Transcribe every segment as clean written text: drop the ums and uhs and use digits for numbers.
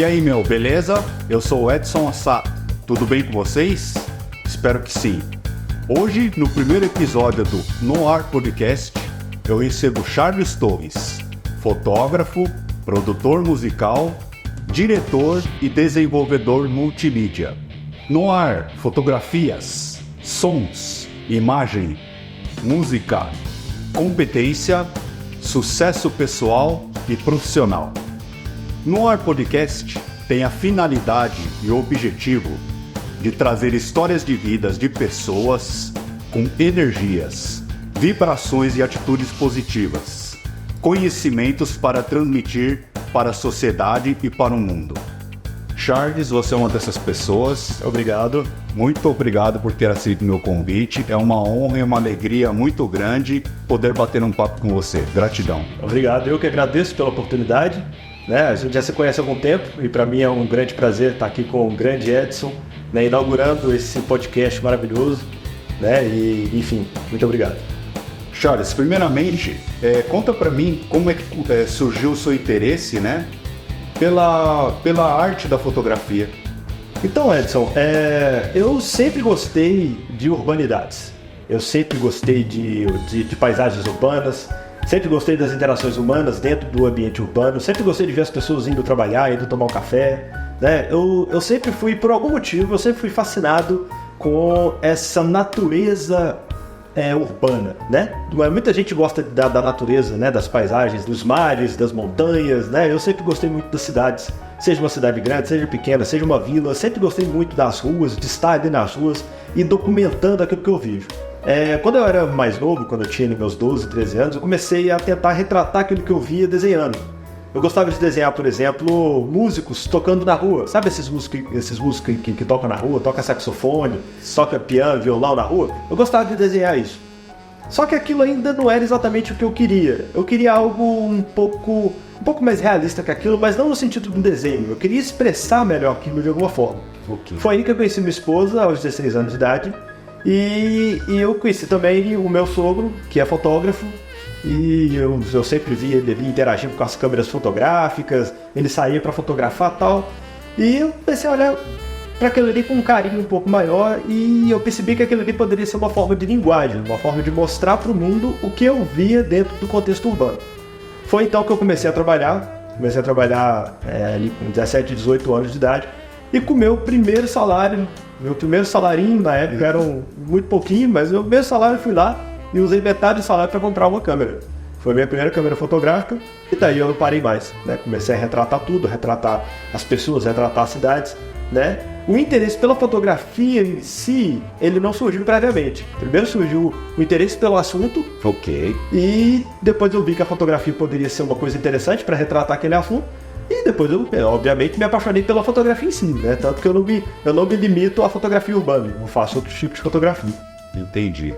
E aí, meu, beleza? Eu sou o Edson Assato. Tudo bem com vocês? Espero que sim. Hoje, no primeiro episódio do No Ar Podcast, eu recebo Charles Torres, fotógrafo, produtor musical, diretor e desenvolvedor multimídia. No Ar, fotografias, sons, imagem, música, competência, sucesso pessoal e profissional. No Ar Podcast tem a finalidade e o objetivo de trazer histórias de vidas de pessoas com energias, vibrações e atitudes positivas, conhecimentos para transmitir para a sociedade e para o mundo. Charles, você é uma dessas pessoas. Obrigado. Muito obrigado por ter aceito meu convite. É uma honra e uma alegria muito grande poder bater um papo com você. Gratidão. Obrigado. Eu que agradeço pela oportunidade. A gente já se conhece há algum tempo e para mim é um grande prazer estar aqui com o grande Edson, inaugurando esse podcast maravilhoso. E, enfim, muito obrigado. Charles, primeiramente, conta para mim como é que surgiu o seu interesse, pela arte da fotografia. Então, Edson, eu sempre gostei de urbanidades. Eu sempre gostei de paisagens urbanas. Sempre gostei das interações humanas dentro do ambiente urbano. Sempre gostei de ver as pessoas indo trabalhar, indo tomar um café. Eu sempre fui, por algum motivo, eu sempre fui fascinado com essa natureza urbana, Muita gente gosta da natureza, das paisagens, dos mares, das montanhas, Eu sempre gostei muito das cidades, seja uma cidade grande, seja pequena, seja uma vila. Sempre gostei muito das ruas, de estar ali nas ruas e documentando aquilo que eu vejo. Quando eu era mais novo, quando eu tinha meus 12, 13 anos, eu comecei a tentar retratar aquilo que eu via desenhando. Eu gostava de desenhar, por exemplo, músicos tocando na rua. Sabe esses músicos que tocam na rua, tocam saxofone, tocam piano, violão na rua? Eu gostava de desenhar isso. Só que aquilo ainda não era exatamente o que eu queria. Eu queria algo um pouco mais realista que aquilo, mas não no sentido de um desenho. Eu queria expressar melhor aquilo de alguma forma. Okay. Foi aí que eu conheci minha esposa, aos 16 anos de idade. E eu conheci também o meu sogro, que é fotógrafo, e eu sempre vi ele ali interagindo com as câmeras fotográficas, ele saía para fotografar e tal, e eu comecei a olhar para aquilo ali com um carinho um pouco maior, e eu percebi que aquilo ali poderia ser uma forma de linguagem, uma forma de mostrar para o mundo o que eu via dentro do contexto urbano. Foi então que eu comecei a trabalhar ali com 17, 18 anos de idade, e com o meu primeiro salarinho na época era muito pouquinho, mas meu primeiro salário eu fui lá e usei metade do salário para comprar uma câmera. Foi a minha primeira câmera fotográfica e daí eu não parei mais, Comecei a retratar tudo, retratar as pessoas, retratar as cidades, O interesse pela fotografia em si, ele não surgiu previamente. Primeiro surgiu o interesse pelo assunto. Ok. E depois eu vi que a fotografia poderia ser uma coisa interessante para retratar aquele assunto. E depois eu, obviamente, me apaixonei pela fotografia em si, Tanto que eu não me limito à fotografia urbana, eu faço outros tipos de fotografia. Entendi.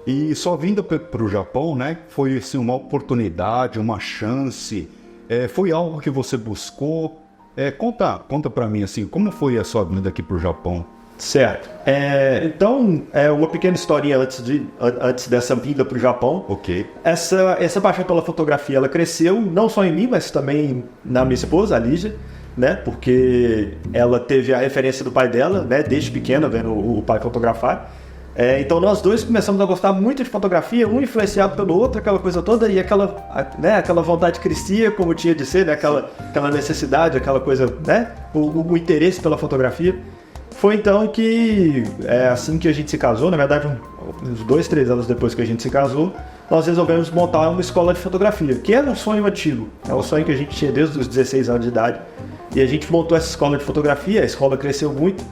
E sua vinda para o Japão, foi assim, uma oportunidade, uma chance, foi algo que você buscou? Conta para mim, assim, como foi a sua vinda aqui para o Japão? Certo. Então, uma pequena historinha antes dessa vinda para o Japão. Ok. Essa paixão pela fotografia, ela cresceu não só em mim, mas também na minha esposa, a Lígia, Porque ela teve a referência do pai dela, desde pequena, vendo o pai fotografar. Então nós dois começamos a gostar muito de fotografia, um influenciado pelo outro, aquela coisa toda, e aquela vontade crescia como tinha de ser, aquela necessidade, aquela coisa, o interesse pela fotografia. Foi então que, assim que a gente se casou, na verdade uns 2, 3 anos depois que a gente se casou, nós resolvemos montar uma escola de fotografia, que era um sonho antigo, é um sonho que a gente tinha desde os 16 anos de idade, e a gente montou essa escola de fotografia, a escola cresceu muito,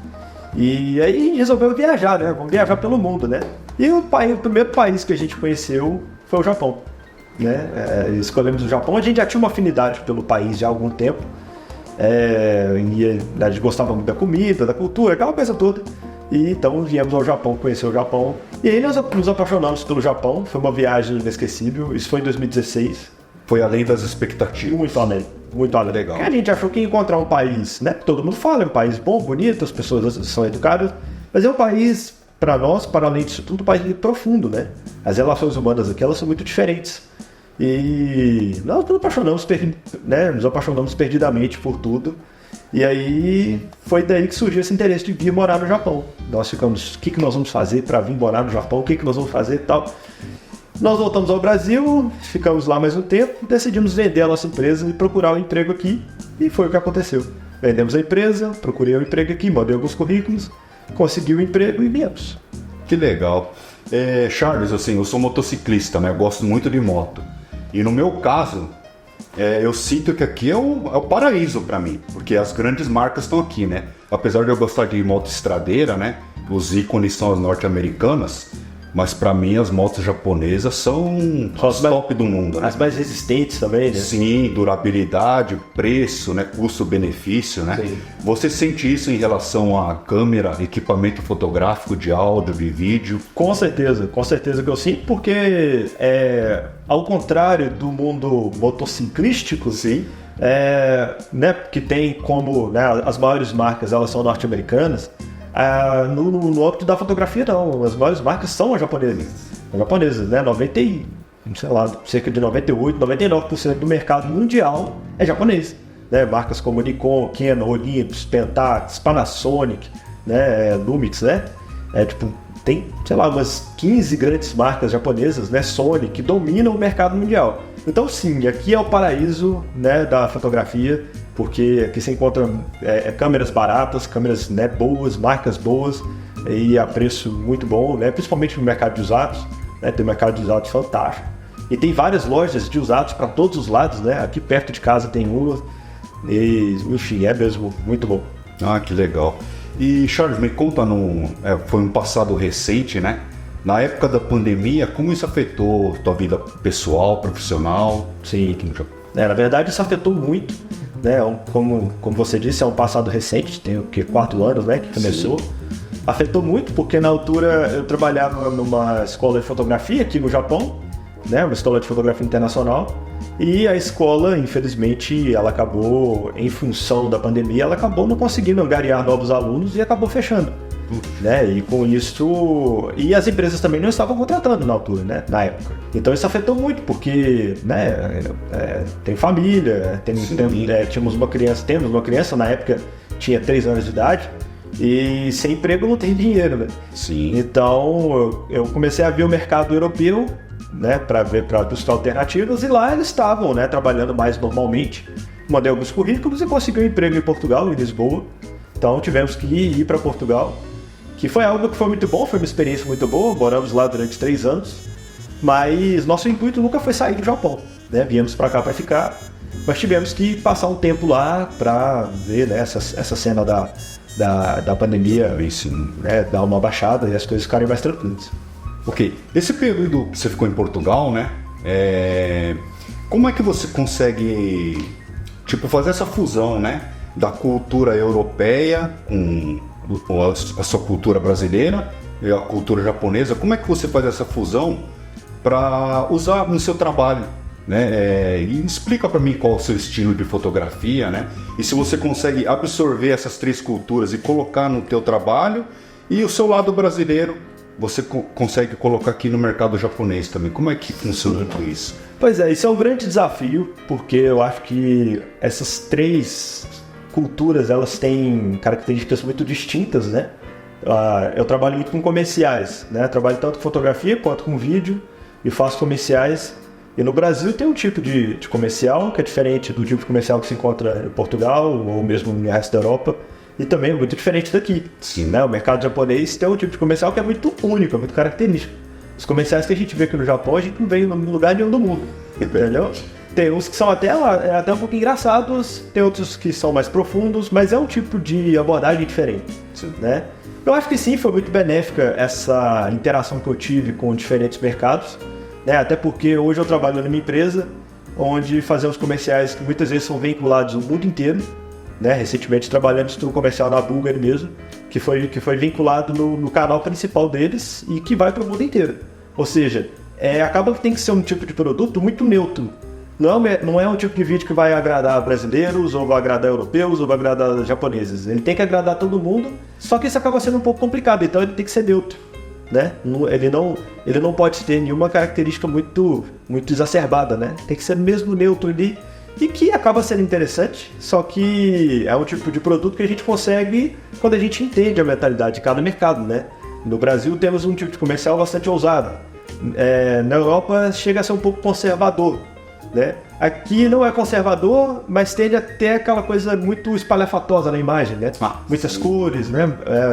e aí resolveu viajar, vamos viajar pelo mundo, E o primeiro país que a gente conheceu foi o Japão, Escolhemos o Japão, a gente já tinha uma afinidade pelo país já há algum tempo, e a gente gostava muito da comida, da cultura, aquela coisa toda. E então viemos ao Japão, conhecer o Japão. E aí nós nos apaixonamos pelo Japão, foi uma viagem inesquecível, isso foi em 2016. Foi além das expectativas. Muito além. Legal. A gente achou que ia encontrar um país, todo mundo fala, é um país bom, bonito, as pessoas são educadas, mas é um país, para nós, para além disso tudo, um país profundo, As relações humanas aqui, elas são muito diferentes. E nós nos apaixonamos perdidamente por tudo. E aí foi daí que surgiu esse interesse de vir morar no Japão. Nós ficamos, o que nós vamos fazer para vir morar no Japão, o que nós vamos fazer e tal. Nós voltamos ao Brasil, ficamos lá mais um tempo, decidimos vender a nossa empresa e procurar um emprego aqui, e foi o que aconteceu. Vendemos a empresa, procurei um emprego aqui, mandei alguns currículos, consegui o emprego e viemos. Que legal. Charles, assim, eu sou motociclista, né? Eu gosto muito de moto. E no meu caso, eu sinto que aqui é o paraíso para mim, porque as grandes marcas estão aqui, né? Apesar de eu gostar de moto estradeira, né? Os ícones são as norte-americanas, mas para mim as motos japonesas são os top do mundo, né? As mais resistentes também, né? Sim, durabilidade, preço, né? Custo-benefício, né? Sim. Você sente isso em relação a câmera, equipamento fotográfico, de áudio, de vídeo? Com certeza que eu sinto, porque ao contrário do mundo motociclístico, Sim. Né, que tem como, né, as maiores marcas elas são norte-americanas, no âmbito da fotografia não, as maiores marcas são as japonesas, né, cerca de 98, 99% do mercado mundial é japonês, né, marcas como Nikon, Canon, Olympus, Pentax, Panasonic, né, Lumix, né, tem, umas 15 grandes marcas japonesas, né, Sony, que dominam o mercado mundial. Então sim, aqui é o paraíso, né, da fotografia, porque aqui você encontra câmeras baratas, câmeras, né, boas, marcas boas e a preço muito bom, né, principalmente no mercado de usados, né, tem um mercado de usados fantástico. E tem várias lojas de usados para todos os lados, né, aqui perto de casa tem uma e, enfim, é mesmo muito bom. Ah, que legal. E Charles, me conta, foi um passado recente, né? Na época da pandemia, como isso afetou tua vida pessoal, profissional? Sim, na verdade isso afetou muito, né? Como você disse, é um passado recente, tem 4 anos, né, que começou. Sim. Afetou muito porque na altura eu trabalhava numa escola de fotografia aqui no Japão, né, uma escola de fotografia internacional, e a escola, infelizmente, ela acabou, em função da pandemia, ela acabou não conseguindo angariar novos alunos e acabou fechando. Né? E com isso, e as empresas também não estavam contratando na altura, né? Na época. Então isso afetou muito, porque, né, tem família, temos uma criança na época, tinha 3 anos de idade, e sem emprego não tem dinheiro, né? Sim. Então eu comecei a ver o mercado europeu, né, para buscar alternativas, e lá eles estavam, né, trabalhando mais normalmente. Mandei alguns currículos e consegui um emprego em Portugal, em Lisboa. Então tivemos que ir para Portugal, que foi algo que foi muito bom, foi uma experiência muito boa. Moramos lá durante 3 anos, mas nosso intuito nunca foi sair do Japão, né? Viemos para cá para ficar, mas tivemos que passar um tempo lá para ver, né, essa cena da pandemia, né, dar uma baixada e as coisas ficarem mais tranquilas. Ok, esse período que você ficou em Portugal, né, como é que você consegue, fazer essa fusão, né, da cultura europeia com a sua cultura brasileira e a cultura japonesa? Como é que você faz essa fusão para usar no seu trabalho, né? E explica para mim qual é o seu estilo de fotografia, né? E se você consegue absorver essas 3 culturas e colocar no teu trabalho, e o seu lado brasileiro você consegue colocar aqui no mercado japonês também. Como é que funciona tudo isso? Pois é, isso é um grande desafio, porque eu acho que essas 3 culturas, elas têm características muito distintas, né? Eu trabalho muito com comerciais, né? Trabalho tanto com fotografia quanto com vídeo e faço comerciais. E no Brasil tem um tipo de comercial que é diferente do tipo de comercial que se encontra em Portugal ou mesmo no resto da Europa. E também é muito diferente daqui. Sim. Né? O mercado japonês tem um tipo de comercial que é muito único, é muito característico. Os comerciais que a gente vê aqui no Japão, a gente não vê em lugar nenhum do mundo. Entendeu? Tem uns que são até um pouco engraçados, tem outros que são mais profundos, mas é um tipo de abordagem diferente. Sim. Né? Eu acho que sim, foi muito benéfica essa interação que eu tive com diferentes mercados, né? Até porque hoje eu trabalho numa empresa onde fazemos comerciais que muitas vezes são vinculados ao mundo inteiro. Né? Recentemente trabalhamos no comercial da Bulgari mesmo, que foi vinculado no canal principal deles e que vai para o mundo inteiro. Ou seja, acaba que tem que ser um tipo de produto muito neutro. Não é um tipo de vídeo que vai agradar brasileiros, ou vai agradar europeus, ou vai agradar japoneses. Ele tem que agradar todo mundo, só que isso acaba sendo um pouco complicado, então ele tem que ser neutro. Né? Ele não pode ter nenhuma característica muito exacerbada, né? Tem que ser mesmo neutro ali. e que acaba sendo interessante, só que é um tipo de produto que a gente consegue quando a gente entende a mentalidade de cada mercado, né? No Brasil temos um tipo de comercial bastante ousado. Na Europa chega a ser um pouco conservador, né? Aqui não é conservador, mas tende a ter aquela coisa muito espalhafatosa na imagem, né? Muitas cores, né?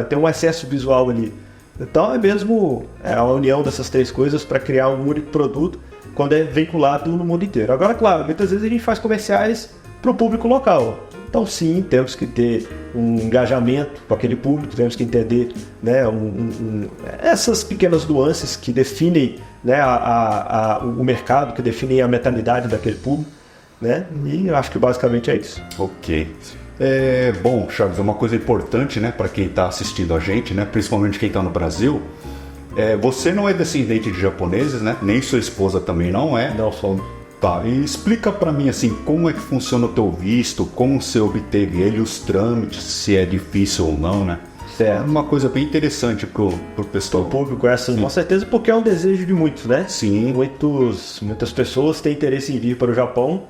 Tem um excesso visual ali. Então é mesmo a união dessas três coisas para criar um único produto quando é vinculado no mundo inteiro. Agora, claro, muitas vezes a gente faz comerciais para o público local. Então sim, temos que ter um engajamento com aquele público, temos que entender, né, essas pequenas nuances que definem, né, o mercado, que definem a mentalidade daquele público, né? E eu acho que basicamente é isso. Ok. Bom, Charles, uma coisa importante, né, para quem está assistindo a gente, né, principalmente quem está no Brasil, você não é descendente de japoneses, né? Nem sua esposa também não é. Não somos. Tá, e explica para mim assim, como é que funciona o teu visto, como você obteve ele, os trâmites, se é difícil ou não, né? Certo. É uma coisa bem interessante pro pessoal. O público com certeza, porque é um desejo de muitos, né? Sim. Muitas pessoas têm interesse em vir para o Japão,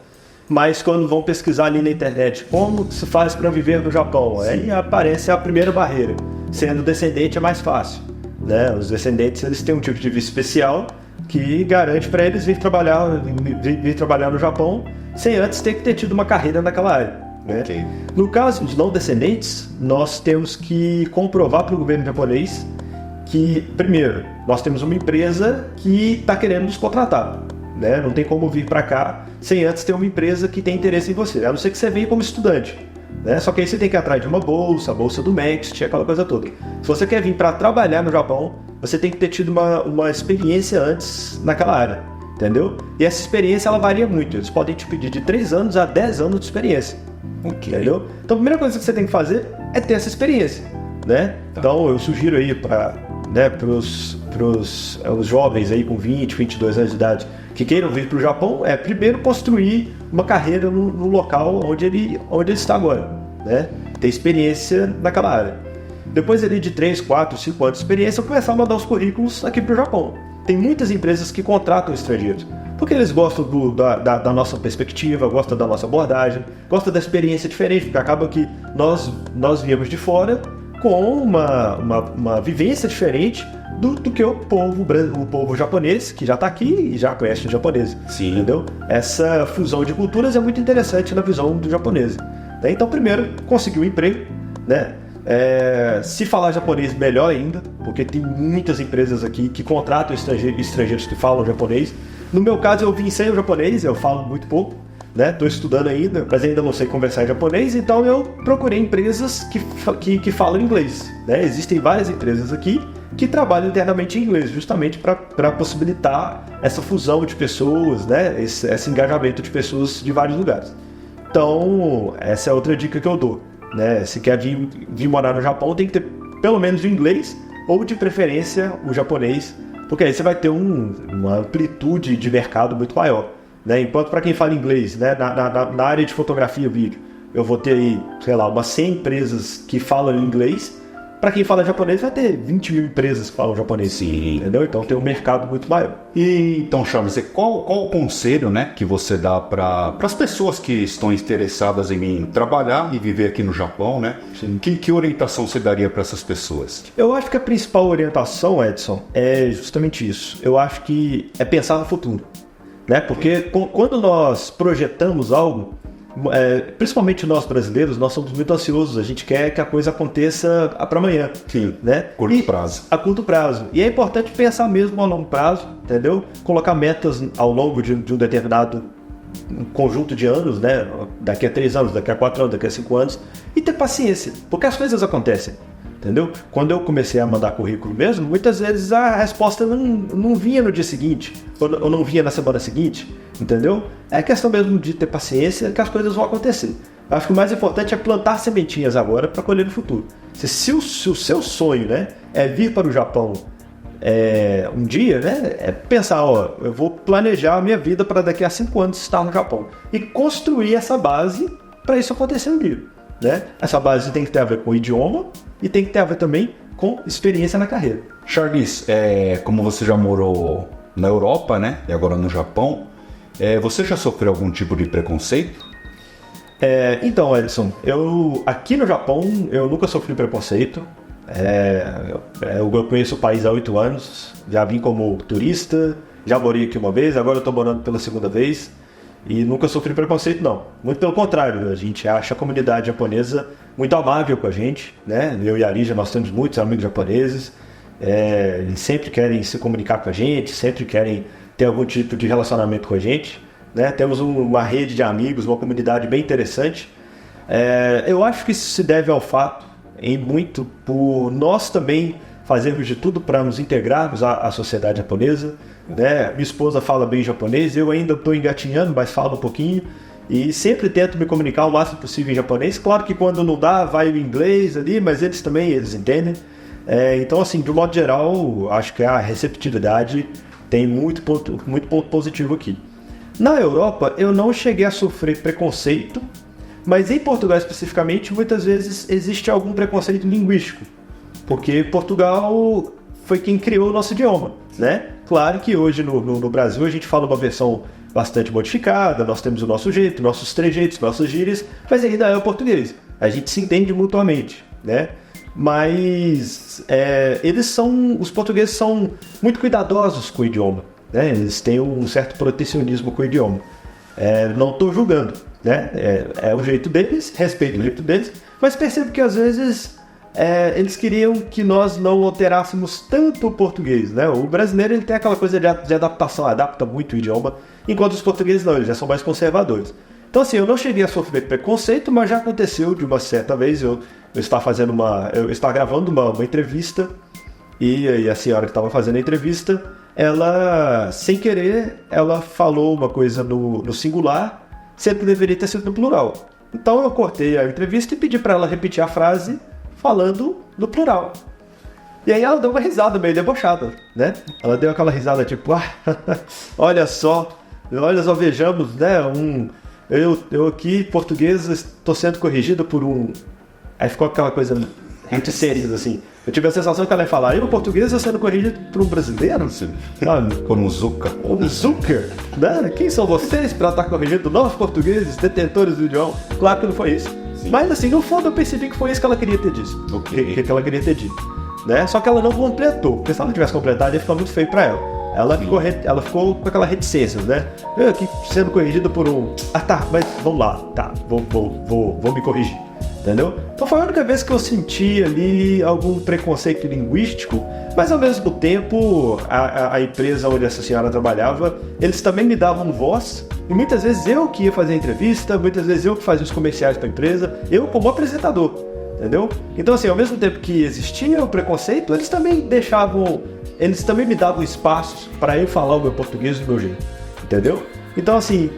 mas quando vão pesquisar ali na internet como se faz para viver no Japão, aí aparece a primeira barreira. Sendo descendente é mais fácil, né? Os descendentes, eles têm um tipo de visto especial que garante para eles vir trabalhar no Japão sem antes ter que ter tido uma carreira naquela área, né? Okay. No caso dos não descendentes, nós temos que comprovar para o governo japonês que, primeiro, nós temos uma empresa que está querendo nos contratar, né? Não tem como vir para cá sem antes ter uma empresa que tem interesse em você, a não ser que você venha como estudante, né? Só que aí você tem que ir atrás de uma bolsa, a bolsa do MEXT, aquela coisa toda. Se você quer vir para trabalhar no Japão, você tem que ter tido uma experiência antes naquela área, entendeu? E essa experiência, ela varia muito. Eles podem te pedir de 3 anos a 10 anos de experiência, entendeu? Então a primeira coisa que você tem que fazer é ter essa experiência, né? Tá. Então eu sugiro aí para os jovens aí com 20, 22 anos de idade que queiram vir para o Japão, primeiro construir uma carreira no local onde ele está agora, né? Ter experiência naquela área. Depois ali de 3, 4, 5 anos de experiência, eu começar a mandar os currículos aqui para o Japão. Tem muitas empresas que contratam estrangeiros, porque eles gostam da nossa perspectiva, gostam da nossa abordagem, gostam da experiência diferente, porque acaba que nós viemos de fora com uma vivência diferente do que o povo japonês, que já está aqui e já conhece o japonês. Sim. Entendeu? Essa fusão de culturas é muito interessante na visão do japonês. Então, primeiro, conseguir um emprego, né? Se falar japonês, melhor ainda, porque tem muitas empresas aqui que contratam estrangeiros que falam japonês. No meu caso, eu vim sem o japonês, eu falo muito pouco, né? Estou estudando ainda, mas ainda não sei conversar em japonês, então eu procurei empresas que falam inglês, né? Existem várias empresas aqui que trabalham internamente em inglês, justamente para possibilitar essa fusão de pessoas, né? Esse engajamento de pessoas de vários lugares. Então, essa é outra dica que eu dou, né? Se quer vir morar no Japão, tem que ter pelo menos o inglês ou, de preferência, o japonês, porque aí você vai ter uma amplitude de mercado muito maior, né? Enquanto para quem fala inglês, né, na área de fotografia e vídeo, eu vou ter aí, sei lá, umas 100 empresas que falam inglês. Para quem fala japonês, vai ter 20 mil empresas que falam japonês. Sim. Entendeu? Então tem um mercado muito maior. E então, Charles, qual o conselho, né, que você dá para as pessoas que estão interessadas em trabalhar e viver aqui no Japão, né? Que orientação você daria para essas pessoas? Eu acho que a principal orientação, Edson, é justamente isso. Eu acho que é pensar no futuro, né? Porque quando nós projetamos algo, principalmente nós brasileiros, nós somos muito ansiosos, a gente quer que a coisa aconteça para amanhã. Sim, né? Curto prazo. A curto prazo. E é importante pensar mesmo a longo prazo, entendeu? Colocar metas ao longo de um determinado conjunto de anos, né? Daqui a 3 anos, daqui a 4 anos, daqui a 5 anos, e ter paciência, porque as coisas acontecem. Entendeu? Quando eu comecei a mandar currículo mesmo, muitas vezes a resposta não vinha no dia seguinte, ou não vinha na semana seguinte, entendeu? É questão mesmo de ter paciência que as coisas vão acontecer. Eu acho que o mais importante é plantar sementinhas agora para colher no futuro. Se o seu sonho, né, é vir para o Japão um dia, né, é pensar, eu vou planejar a minha vida para daqui a 5 anos estar no Japão e construir essa base para isso acontecer um dia. Né? Essa base tem que ter a ver com o idioma e tem que ter a ver também com experiência na carreira. Charles, como você já morou na Europa, né, e agora no Japão, Você já sofreu algum tipo de preconceito? Então, Edson, aqui no Japão eu nunca sofri preconceito. Eu conheço o país há 8 anos, já vim como turista, já morei aqui uma vez, agora eu estou morando pela segunda vez e nunca sofri preconceito, não. Muito pelo contrário, a gente acha a comunidade japonesa muito amável com a gente, né? Eu e a Lígia, nós temos muitos amigos japoneses, eles sempre querem se comunicar com a gente, sempre querem ter algum tipo de relacionamento com a gente, né? Temos uma rede de amigos, uma comunidade bem interessante. Eu acho que isso se deve ao fato, muito por nós também fazermos de tudo para nos integrarmos à sociedade japonesa, né? Minha esposa fala bem japonês, eu ainda estou engatinhando, mas falo um pouquinho e sempre tento me comunicar o máximo possível em japonês. Claro que quando não dá, vai o inglês ali, mas eles entendem. Então, assim, de um modo geral, acho que a receptividade tem muito ponto positivo aqui. Na Europa, eu não cheguei a sofrer preconceito, mas em Portugal especificamente, muitas vezes existe algum preconceito linguístico, porque Portugal foi quem criou o nosso idioma, né? Claro que hoje no Brasil a gente fala uma versão bastante modificada, nós temos o nosso jeito, nossos trejeitos, nossas gírias, mas ainda é o português. A gente se entende mutuamente, né? Mas os portugueses são muito cuidadosos com o idioma, né? Eles têm um certo protecionismo com o idioma. Não estou julgando, né? É o jeito deles, respeito o jeito deles, mas percebo que às vezes eles queriam que nós não alterássemos tanto o português, né? O brasileiro ele tem aquela coisa de adaptação, adapta muito o idioma, enquanto os portugueses não, eles já são mais conservadores. Então assim, eu não cheguei a sofrer preconceito, mas já aconteceu de uma certa vez, eu estava gravando uma entrevista e a senhora que estava fazendo a entrevista, ela, sem querer, ela falou uma coisa no singular, sendo que deveria ter sido no plural. Então eu cortei a entrevista e pedi para ela repetir a frase falando no plural. E aí ela deu uma risada meio debochada, né? Ela deu aquela risada tipo, olha só vejamos, né? Eu aqui, português, estou sendo corrigido por um... Aí ficou aquela coisa entre seres, assim. Eu tive a sensação que ela ia falar, eu, português, estou sendo corrigido por um brasileiro? Sabe? Por um Zuka. Um Zucker? Né? Quem são vocês para estar corrigindo nós, portugueses, detentores do idioma? Claro que não foi isso. Sim. Mas, assim, no fundo eu percebi que foi isso que ela queria ter dito. Okay. Que ela queria ter dito. Né? Só que ela não completou, porque se ela tivesse completado, ia ficar muito feio para ela. Ela ficou com aquela reticência, né? Eu aqui sendo corrigido por um... tá, mas vamos lá, tá, vou me corrigir, entendeu? Então foi a única vez que eu senti ali algum preconceito linguístico, mas ao mesmo tempo, a empresa onde essa senhora trabalhava, eles também me davam voz, e muitas vezes eu que ia fazer a entrevista, muitas vezes eu que fazia os comerciais para a empresa, eu como apresentador, entendeu? Então assim, ao mesmo tempo que existia o preconceito, eles também me davam espaços para eu falar o meu português do meu jeito, entendeu? Então assim,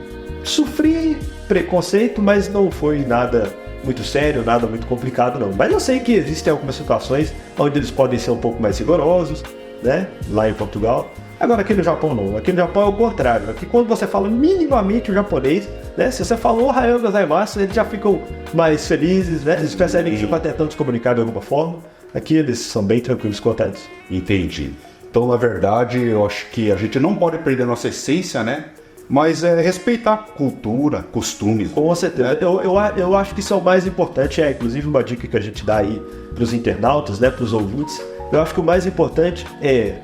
sofri preconceito, mas não foi nada muito sério, nada muito complicado não. Mas eu sei que existem algumas situações onde eles podem ser um pouco mais rigorosos, né? Lá em Portugal. Agora aqui no Japão não, aqui no Japão é o contrário. Aqui quando você fala minimamente o japonês, né? Se você falou Ohayou gozaimasu, eles já ficam mais felizes, né? Eles percebem que você está tentando se comunicar de alguma forma. Aqui eles são bem tranquilos quanto a isso. Entendi. Então, na verdade, eu acho que a gente não pode perder nossa essência, né? Mas respeitar cultura, costumes. Com certeza. Eu acho que isso é o mais importante, inclusive uma dica que a gente dá aí para os internautas, né, para os ouvintes. Eu acho que o mais importante é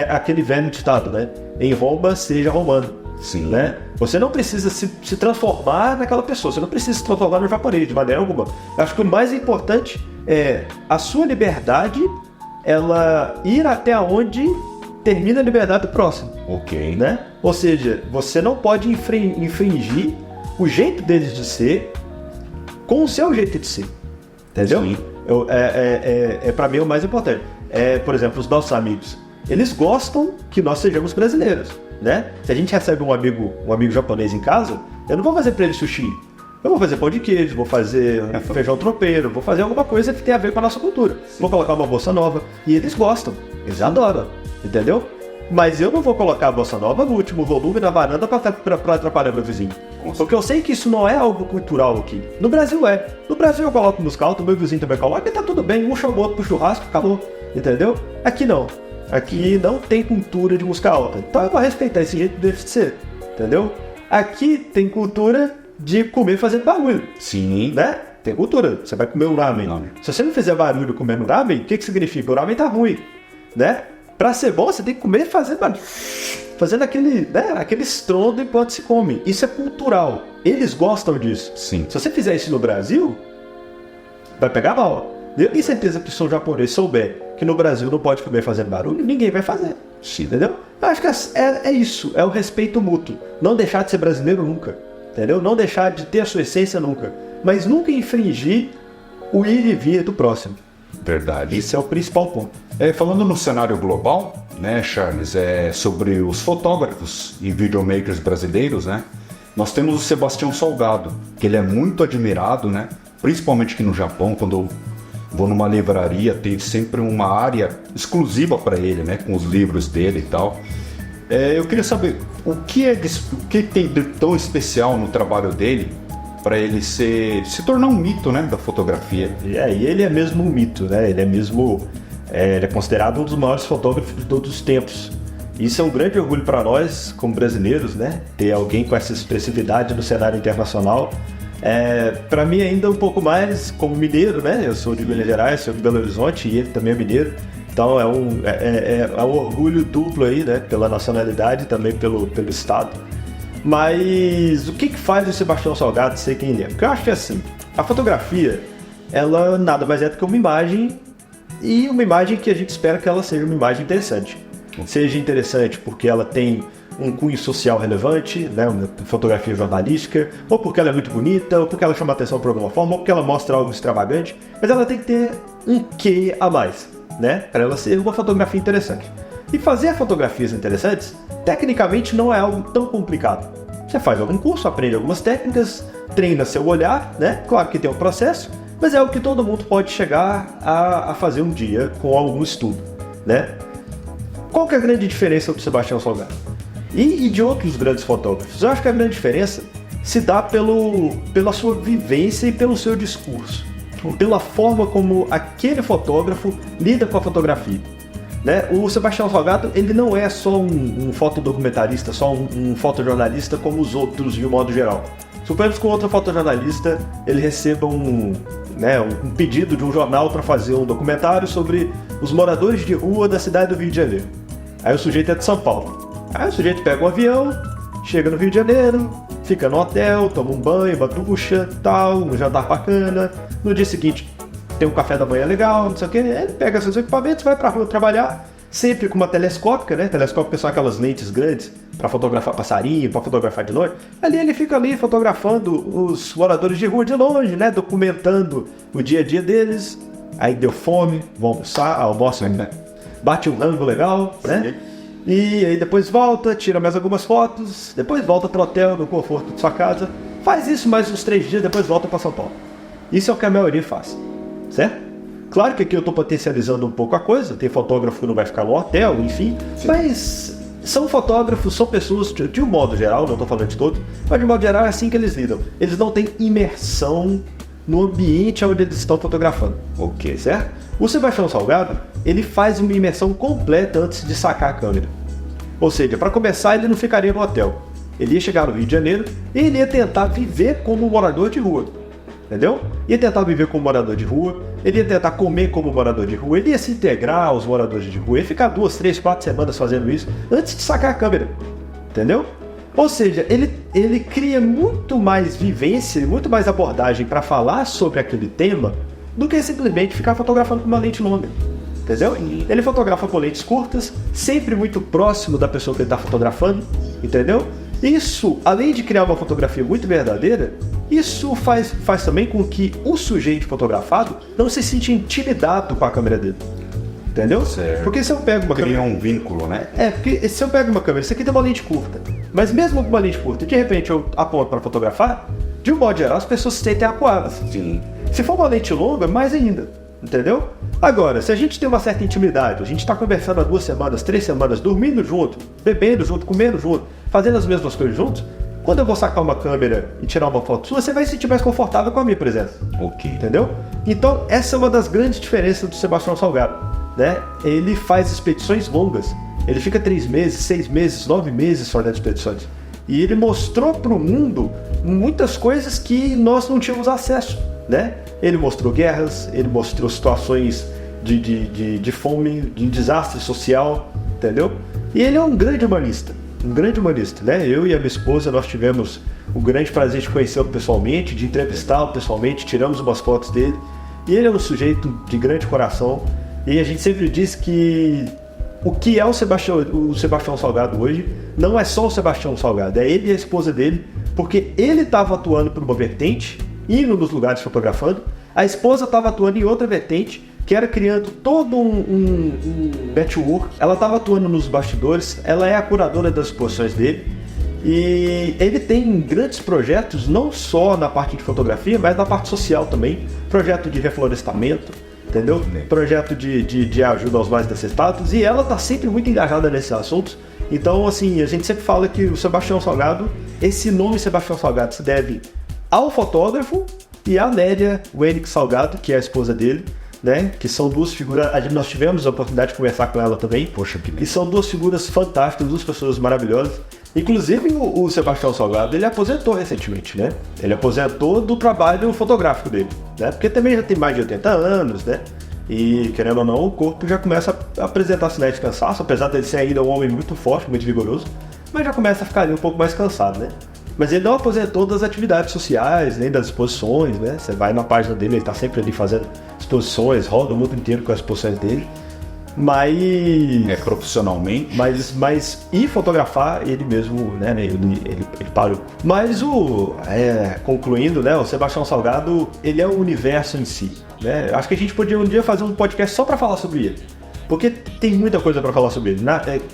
aquele velho ditado, né? Em Roma, seja romano. Sim. Né? Você não precisa se transformar naquela pessoa, você não precisa se transformar no japonês de maneira alguma. Eu acho que o mais importante é a sua liberdade, ela ir até onde termina a liberdade do próximo. Ok. Né? Ou seja, você não pode infringir o jeito deles de ser com o seu jeito de ser. Entendeu? Sim. Pra mim o mais importante. Por exemplo, os nossos amigos. Eles gostam que nós sejamos brasileiros. Né? Se a gente recebe um amigo japonês em casa, eu não vou fazer pra ele sushi. Eu vou fazer pão de queijo, vou fazer feijão tropeiro, vou fazer alguma coisa que tenha a ver com a nossa cultura. Vou colocar uma bossa nova. E eles gostam, eles adoram, entendeu? Mas eu não vou colocar a bossa nova no último volume na varanda pra atrapalhar meu vizinho. Porque eu sei que isso não é algo cultural aqui. No Brasil é. No Brasil eu coloco música alta, meu vizinho também coloca e tá tudo bem. Um chamou outro pro churrasco, acabou. Entendeu? Aqui não. Aqui não tem cultura de música alta. Então eu vou respeitar esse jeito dele de ser. entendeu? Aqui tem cultura de comer fazendo barulho. Sim. Né? Tem cultura. Você vai comer um ramen. Se você não fizer barulho comendo ramen, o que significa? O ramen tá ruim, né? Pra ser bom, você tem que comer fazendo barulho. Fazendo aquele estrondo enquanto se come. Isso é cultural. Eles gostam disso. Sim. Se você fizer isso no Brasil, vai pegar mal. Eu tenho certeza que se o japonês souber que no Brasil não pode comer fazendo barulho, ninguém vai fazer. Sim. Entendeu? Eu acho que é isso. É o respeito mútuo. Não deixar de ser brasileiro nunca. Entendeu? Não deixar de ter a sua essência nunca. Mas nunca infringir o ir e vir do próximo. Verdade. Esse é o principal ponto. Falando no cenário global, né, Charles, sobre os fotógrafos e videomakers brasileiros, né, nós temos o Sebastião Salgado, que ele é muito admirado, né, principalmente aqui no Japão. Quando eu vou numa livraria, tem sempre uma área exclusiva para ele, né, com os livros dele e tal. Eu queria saber o que tem de tão especial no trabalho dele para ele se tornar um mito, né, da fotografia. E ele é mesmo um mito, né? Ele é considerado um dos maiores fotógrafos de todos os tempos. Isso é um grande orgulho para nós, como brasileiros, né? Ter alguém com essa expressividade no cenário internacional. Para mim ainda um pouco mais como mineiro, né? Eu sou de Minas Gerais, sou de Belo Horizonte e ele também é mineiro. Então é um orgulho duplo aí, né? Pela nacionalidade e também pelo estado. Mas o que faz o Sebastião Salgado ser quem ele é? Porque eu acho que assim, a fotografia, ela nada mais é do que uma imagem, e uma imagem que a gente espera que ela seja uma imagem interessante. Seja interessante porque ela tem um cunho social relevante, né, uma fotografia jornalística, ou porque ela é muito bonita, ou porque ela chama atenção por alguma forma, ou porque ela mostra algo extravagante, mas ela tem que ter um quê a mais, né, para ela ser uma fotografia interessante. E fazer fotografias interessantes, tecnicamente, não é algo tão complicado. Você faz algum curso, aprende algumas técnicas, treina seu olhar, né? Claro que tem um processo, mas é algo que todo mundo pode chegar a fazer um dia com algum estudo, né? Qual que é a grande diferença do Sebastião Salgado? E de outros grandes fotógrafos? Eu acho que a grande diferença se dá pela sua vivência e pelo seu discurso. Pela forma como aquele fotógrafo lida com a fotografia. Né? O Sebastião Salgado, ele não é só um fotodocumentarista, só um fotojornalista como os outros de um modo geral. Suponhamos que um outro fotojornalista ele receba um pedido de um jornal para fazer um documentário sobre os moradores de rua da cidade do Rio de Janeiro. Aí o sujeito é de São Paulo. Aí o sujeito pega um avião, chega no Rio de Janeiro, fica no hotel, toma um banho, uma ducha, tal, um jantar bacana. No dia seguinte tem um café da manhã legal, não sei o que, ele pega seus equipamentos, vai pra rua trabalhar, sempre com uma telescópica, né? Telescópica são aquelas lentes grandes para fotografar passarinho, para fotografar de longe. Ali ele fica ali fotografando os moradores de rua de longe, né? Documentando o dia a dia deles. Aí deu fome, vão almoçar, almoçam, né? Bate um rango legal, né? E aí depois volta, tira mais algumas fotos, depois volta pro hotel, no conforto de sua casa, faz isso mais uns 3 dias, depois volta para São Paulo. Isso é o que a maioria faz. Certo? Claro que aqui eu estou potencializando um pouco a coisa, tem fotógrafo que não vai ficar no hotel, enfim, sim. Mas são fotógrafos, são pessoas, de um modo geral, não estou falando de todos, mas de um modo geral é assim que eles lidam. Eles não têm imersão no ambiente onde eles estão fotografando. Ok, certo? O Sebastião Salgado, ele faz uma imersão completa antes de sacar a câmera. Ou seja, para começar, ele não ficaria no hotel. Ele ia chegar no Rio de Janeiro e ele ia tentar viver como um morador de rua. Entendeu? Ia tentar viver como morador de rua, ele ia tentar comer como morador de rua, ele ia se integrar aos moradores de rua, ia ficar 2, 3, 4 semanas fazendo isso antes de sacar a câmera. Entendeu? Ou seja, ele cria muito mais vivência e muito mais abordagem para falar sobre aquele tema do que simplesmente ficar fotografando com uma lente longa. Entendeu? Ele fotografa com lentes curtas, sempre muito próximo da pessoa que ele está fotografando. Entendeu? Isso, além de criar uma fotografia muito verdadeira, isso faz também com que o sujeito fotografado não se sinta intimidado com a câmera dele. Entendeu? Certo. Porque se eu pego uma câmera... Cria um vínculo, né? Porque se eu pego uma câmera, isso aqui tem uma lente curta, mas mesmo com uma lente curta, de repente eu aponto para fotografar, de um modo geral as pessoas se sentem acuadas. Sim. Se for uma lente longa, mais ainda. Entendeu? Agora, se a gente tem uma certa intimidade, a gente está conversando há 2 semanas, 3 semanas, dormindo junto, bebendo junto, comendo junto, fazendo as mesmas coisas juntos, quando eu vou sacar uma câmera e tirar uma foto sua, você vai se sentir mais confortável com a minha presença. Ok. Entendeu? Então, essa é uma das grandes diferenças do Sebastião Salgado, né? Ele faz expedições longas. Ele fica 3 meses, 6 meses, 9 meses fazendo expedições. E ele mostrou para o mundo muitas coisas que nós não tínhamos acesso, né? Ele mostrou guerras, ele mostrou situações de fome, de desastre social, entendeu? E ele é um grande humanista, né? Eu e a minha esposa, nós tivemos o grande prazer de conhecê-lo pessoalmente, de entrevistá-lo pessoalmente, tiramos umas fotos dele. E ele é um sujeito de grande coração. E a gente sempre diz que o que é o Sebastião Salgado hoje não é só o Sebastião Salgado, é ele e a esposa dele, porque ele estava atuando por uma vertente, indo nos lugares fotografando, a esposa estava atuando em outra vertente, que era criando todo um network. Ela estava atuando nos bastidores, ela é a curadora das exposições dele, e ele tem grandes projetos, não só na parte de fotografia, mas na parte social também, projeto de reflorestamento, entendeu? Projeto de ajuda aos mais necessitados, e ela está sempre muito engajada nesses assuntos. Então, assim, a gente sempre fala que o Sebastião Salgado, esse nome Sebastião Salgado se deve ao fotógrafo e à Nédia Wenig Salgado, que é a esposa dele, né? Que são duas figuras, nós tivemos a oportunidade de conversar com ela também. Poxa, que e são duas figuras fantásticas, duas pessoas maravilhosas. Inclusive o Sebastião Salgado, ele aposentou recentemente, né? Ele aposentou do trabalho fotográfico dele, né? Porque também já tem mais de 80 anos, né? E, querendo ou não, o corpo já começa a apresentar sinais de cansaço, apesar de ele ser ainda um homem muito forte, muito vigoroso, mas já começa a ficar ali um pouco mais cansado, né? Mas ele não aposentou das atividades sociais, nem das exposições, né? Você vai na página dele, ele está sempre ali fazendo exposições, roda o mundo inteiro com as exposições dele. Mas... profissionalmente. Mas e fotografar ele mesmo, né? Ele parou. Mas concluindo, né? O Sebastião Salgado, ele é o universo em si, né? Acho que a gente podia um dia fazer um podcast só para falar sobre ele. Porque tem muita coisa para falar sobre ele.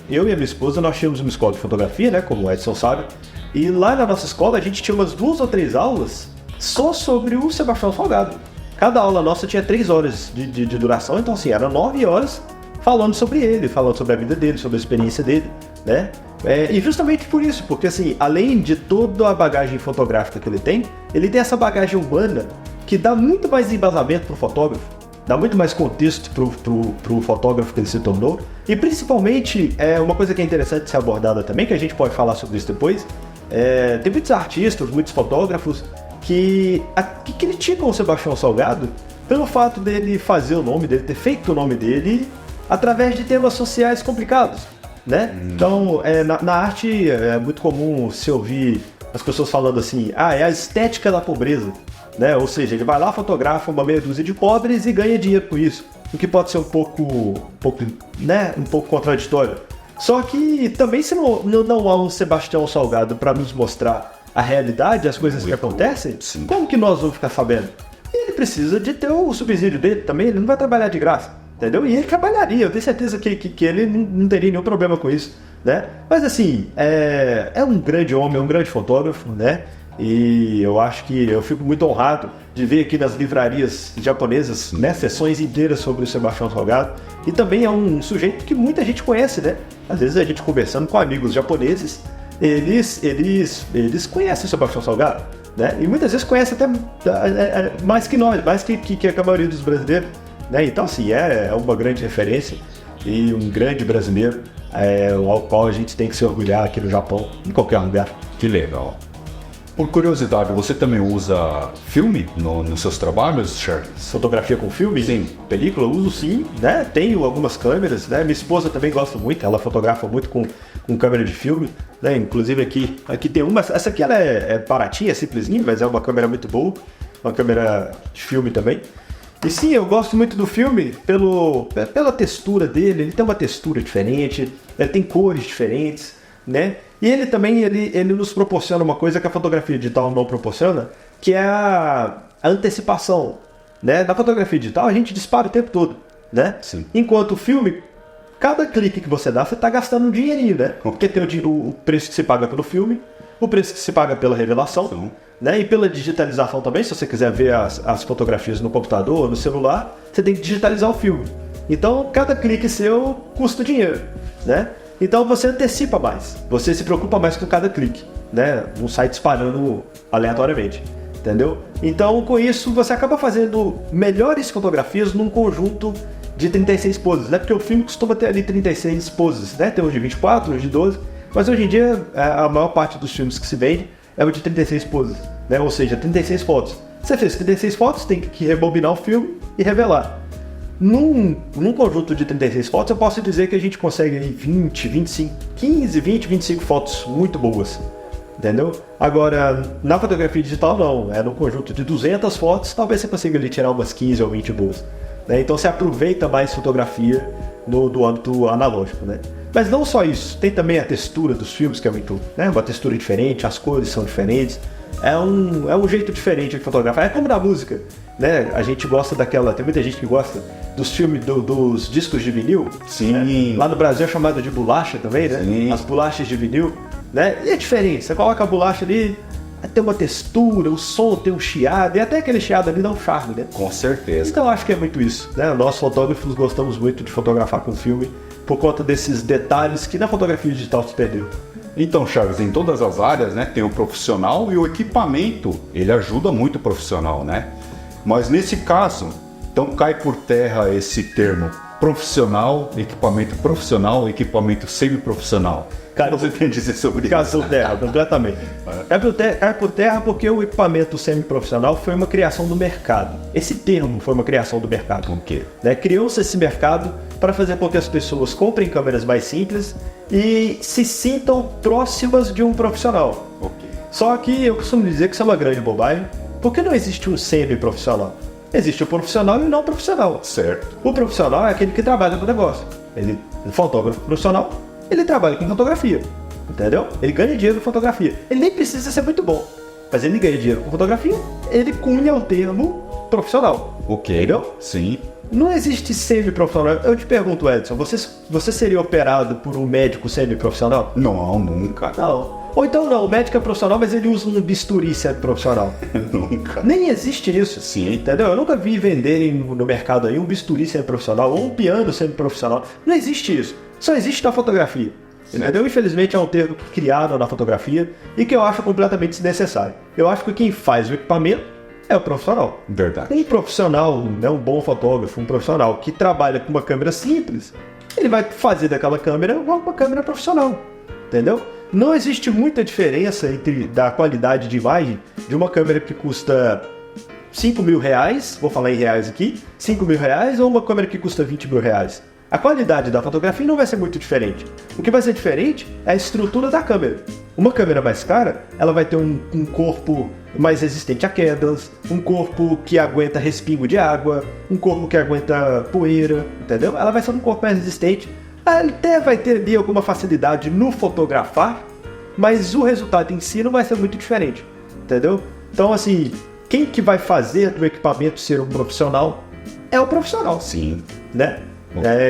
Eu e a minha esposa, nós tínhamos uma escola de fotografia, né? Como o Edson sabe. E lá na nossa escola, a gente tinha umas 2 ou 3 aulas só sobre o Sebastião Salgado. Cada aula nossa tinha 3 horas de duração. Então, assim, eram 9 horas falando sobre ele, falando sobre a vida dele, sobre a experiência dele, né? E justamente por isso, porque assim, além de toda a bagagem fotográfica que ele tem essa bagagem humana que dá muito mais embasamento pro fotógrafo, dá muito mais contexto pro fotógrafo que ele se tornou. E principalmente, uma coisa que é interessante ser abordada também, que a gente pode falar sobre isso depois, tem muitos artistas, muitos fotógrafos que criticam o Sebastião Salgado pelo fato dele fazer o nome dele, ter feito o nome dele através de temas sociais complicados, né? Então, na arte é muito comum se ouvir as pessoas falando assim, é a estética da pobreza, né? Ou seja, ele vai lá, fotografa uma meia dúzia de pobres e ganha dinheiro com isso, o que pode ser um pouco contraditório. Só que também se não há um Sebastião Salgado para nos mostrar a realidade, as coisas que acontecem, sim, como que nós vamos ficar sabendo? Ele precisa de ter o subsídio dele também, ele não vai trabalhar de graça, entendeu? E ele trabalharia, eu tenho certeza que ele não teria nenhum problema com isso, né? Mas assim, é um grande homem, é um grande fotógrafo, né? E eu acho que eu fico muito honrado de ver aqui nas livrarias japonesas, né, sessões inteiras sobre o Sebastião Salgado. E também é um sujeito que muita gente conhece, né? Às vezes a gente conversando com amigos japoneses, eles conhecem o Sebastião Salgado, né? E muitas vezes conhecem até mais que nós, mais que a maioria dos brasileiros, né? Então assim, é uma grande referência e um grande brasileiro ao qual a gente tem que se orgulhar aqui no Japão, em qualquer lugar. Que legal. Por curiosidade, você também usa filme nos seus trabalhos, Charles? Fotografia com filme? Sim. Película? Uso sim, né? Tenho algumas câmeras, né? Minha esposa também gosta muito, ela fotografa muito com câmera de filme, né? Inclusive aqui tem uma, essa aqui ela é baratinha, simplesinha, mas é uma câmera muito boa, uma câmera de filme também. E sim, eu gosto muito do filme pela textura dele, ele tem uma textura diferente, ele tem cores diferentes, né? E ele também, ele nos proporciona uma coisa que a fotografia digital não proporciona, que é a antecipação, né? Na fotografia digital a gente dispara o tempo todo, né? Sim. Enquanto o filme, cada clique que você dá, você está gastando um dinheirinho, né? Porque tem o preço que se paga pelo filme, o preço que se paga pela revelação, sim, né? E pela digitalização também, se você quiser ver as fotografias no computador ou no celular, você tem que digitalizar o filme. Então, cada clique seu custa dinheiro, né? Então você antecipa mais, você se preocupa mais com cada clique, né? Não sai disparando aleatoriamente, entendeu? Então com isso você acaba fazendo melhores fotografias num conjunto de 36 poses, né? Porque o filme costuma ter ali 36 poses, né? Tem uns de 24, uns de 12, Mas hoje em dia, a maior parte dos filmes que se vende é o de 36 poses, né? Ou seja, 36 fotos. Você fez 36 fotos, tem que rebobinar o filme e revelar. Num conjunto de 36 fotos, eu posso dizer que a gente consegue aí 20, 25, 15, 20, 25 fotos muito boas. Entendeu? Agora, na fotografia digital não, no conjunto de 200 fotos, talvez você consiga ali tirar umas 15 ou 20 boas. Né? Então você aproveita mais fotografia do âmbito analógico, né? Mas não só isso, tem também a textura dos filmes, que é muito, né? Uma textura diferente, as cores são diferentes, é um jeito diferente de fotografar, é como na música, né? A gente gosta tem muita gente que gosta dos filmes, dos discos de vinil. Sim. Né? Lá no Brasil é chamado de bolacha também, né? Sim. As bolachas de vinil. Né? E é diferente, você coloca a bolacha ali, tem uma textura, o som tem um chiado, e até aquele chiado ali dá um charme, né? Com certeza. Então eu acho que é muito isso, né? Nós fotógrafos gostamos muito de fotografar com filme por conta desses detalhes que na fotografia digital se perdeu. Então, Charles, em todas as áreas, né, tem o profissional e o equipamento, ele ajuda muito o profissional, né? Mas nesse caso, então cai por terra esse termo profissional, equipamento semi-profissional. Cara, você tem a dizer sobre isso? Cai por terra, completamente. Cai por terra porque o equipamento semi-profissional foi uma criação do mercado. Esse termo foi uma criação do mercado. O quê? Né? Criou-se esse mercado para fazer com que as pessoas comprem câmeras mais simples e se sintam próximas de um profissional. Okay. Só que eu costumo dizer que isso é uma grande bobagem, porque não existe um semi-profissional. Existe o profissional e o não profissional. Certo. O profissional é aquele que trabalha com o negócio. O fotógrafo profissional, ele trabalha com fotografia, entendeu? Ele ganha dinheiro com fotografia. Ele nem precisa ser muito bom, mas ele ganha dinheiro com fotografia, ele cunha o termo profissional. Ok. Entendeu? Sim. Não existe semi-profissional. Eu te pergunto, Edson, você seria operado por um médico semi-profissional? Não, nunca. Não. Ou então não, o médico é profissional, mas ele usa um bisturi semi-profissional. Nunca. Nem existe isso. Sim. Entendeu? Eu nunca vi venderem no mercado aí um bisturi semi-profissional ou um piano semi-profissional. Não existe isso. Só existe na fotografia. Entendeu? Infelizmente é um termo criado na fotografia e que eu acho completamente desnecessário. Eu acho que quem faz o equipamento é o profissional. Verdade. Um profissional, né, um bom fotógrafo, um profissional que trabalha com uma câmera simples, ele vai fazer daquela câmera uma câmera profissional. Entendeu? Não existe muita diferença da qualidade de imagem de uma câmera que custa 5 mil reais, vou falar em reais aqui, 5 mil reais ou uma câmera que custa 20 mil reais. A qualidade da fotografia não vai ser muito diferente. O que vai ser diferente é a estrutura da câmera. Uma câmera mais cara, ela vai ter um corpo mais resistente a quedas, um corpo que aguenta respingo de água, um corpo que aguenta poeira, entendeu? Ela vai ser um corpo mais resistente. Até vai ter ali alguma facilidade no fotografar, mas o resultado em si não vai ser muito diferente, entendeu? Então, assim, quem que vai fazer do equipamento ser um profissional é o profissional. Sim. Né?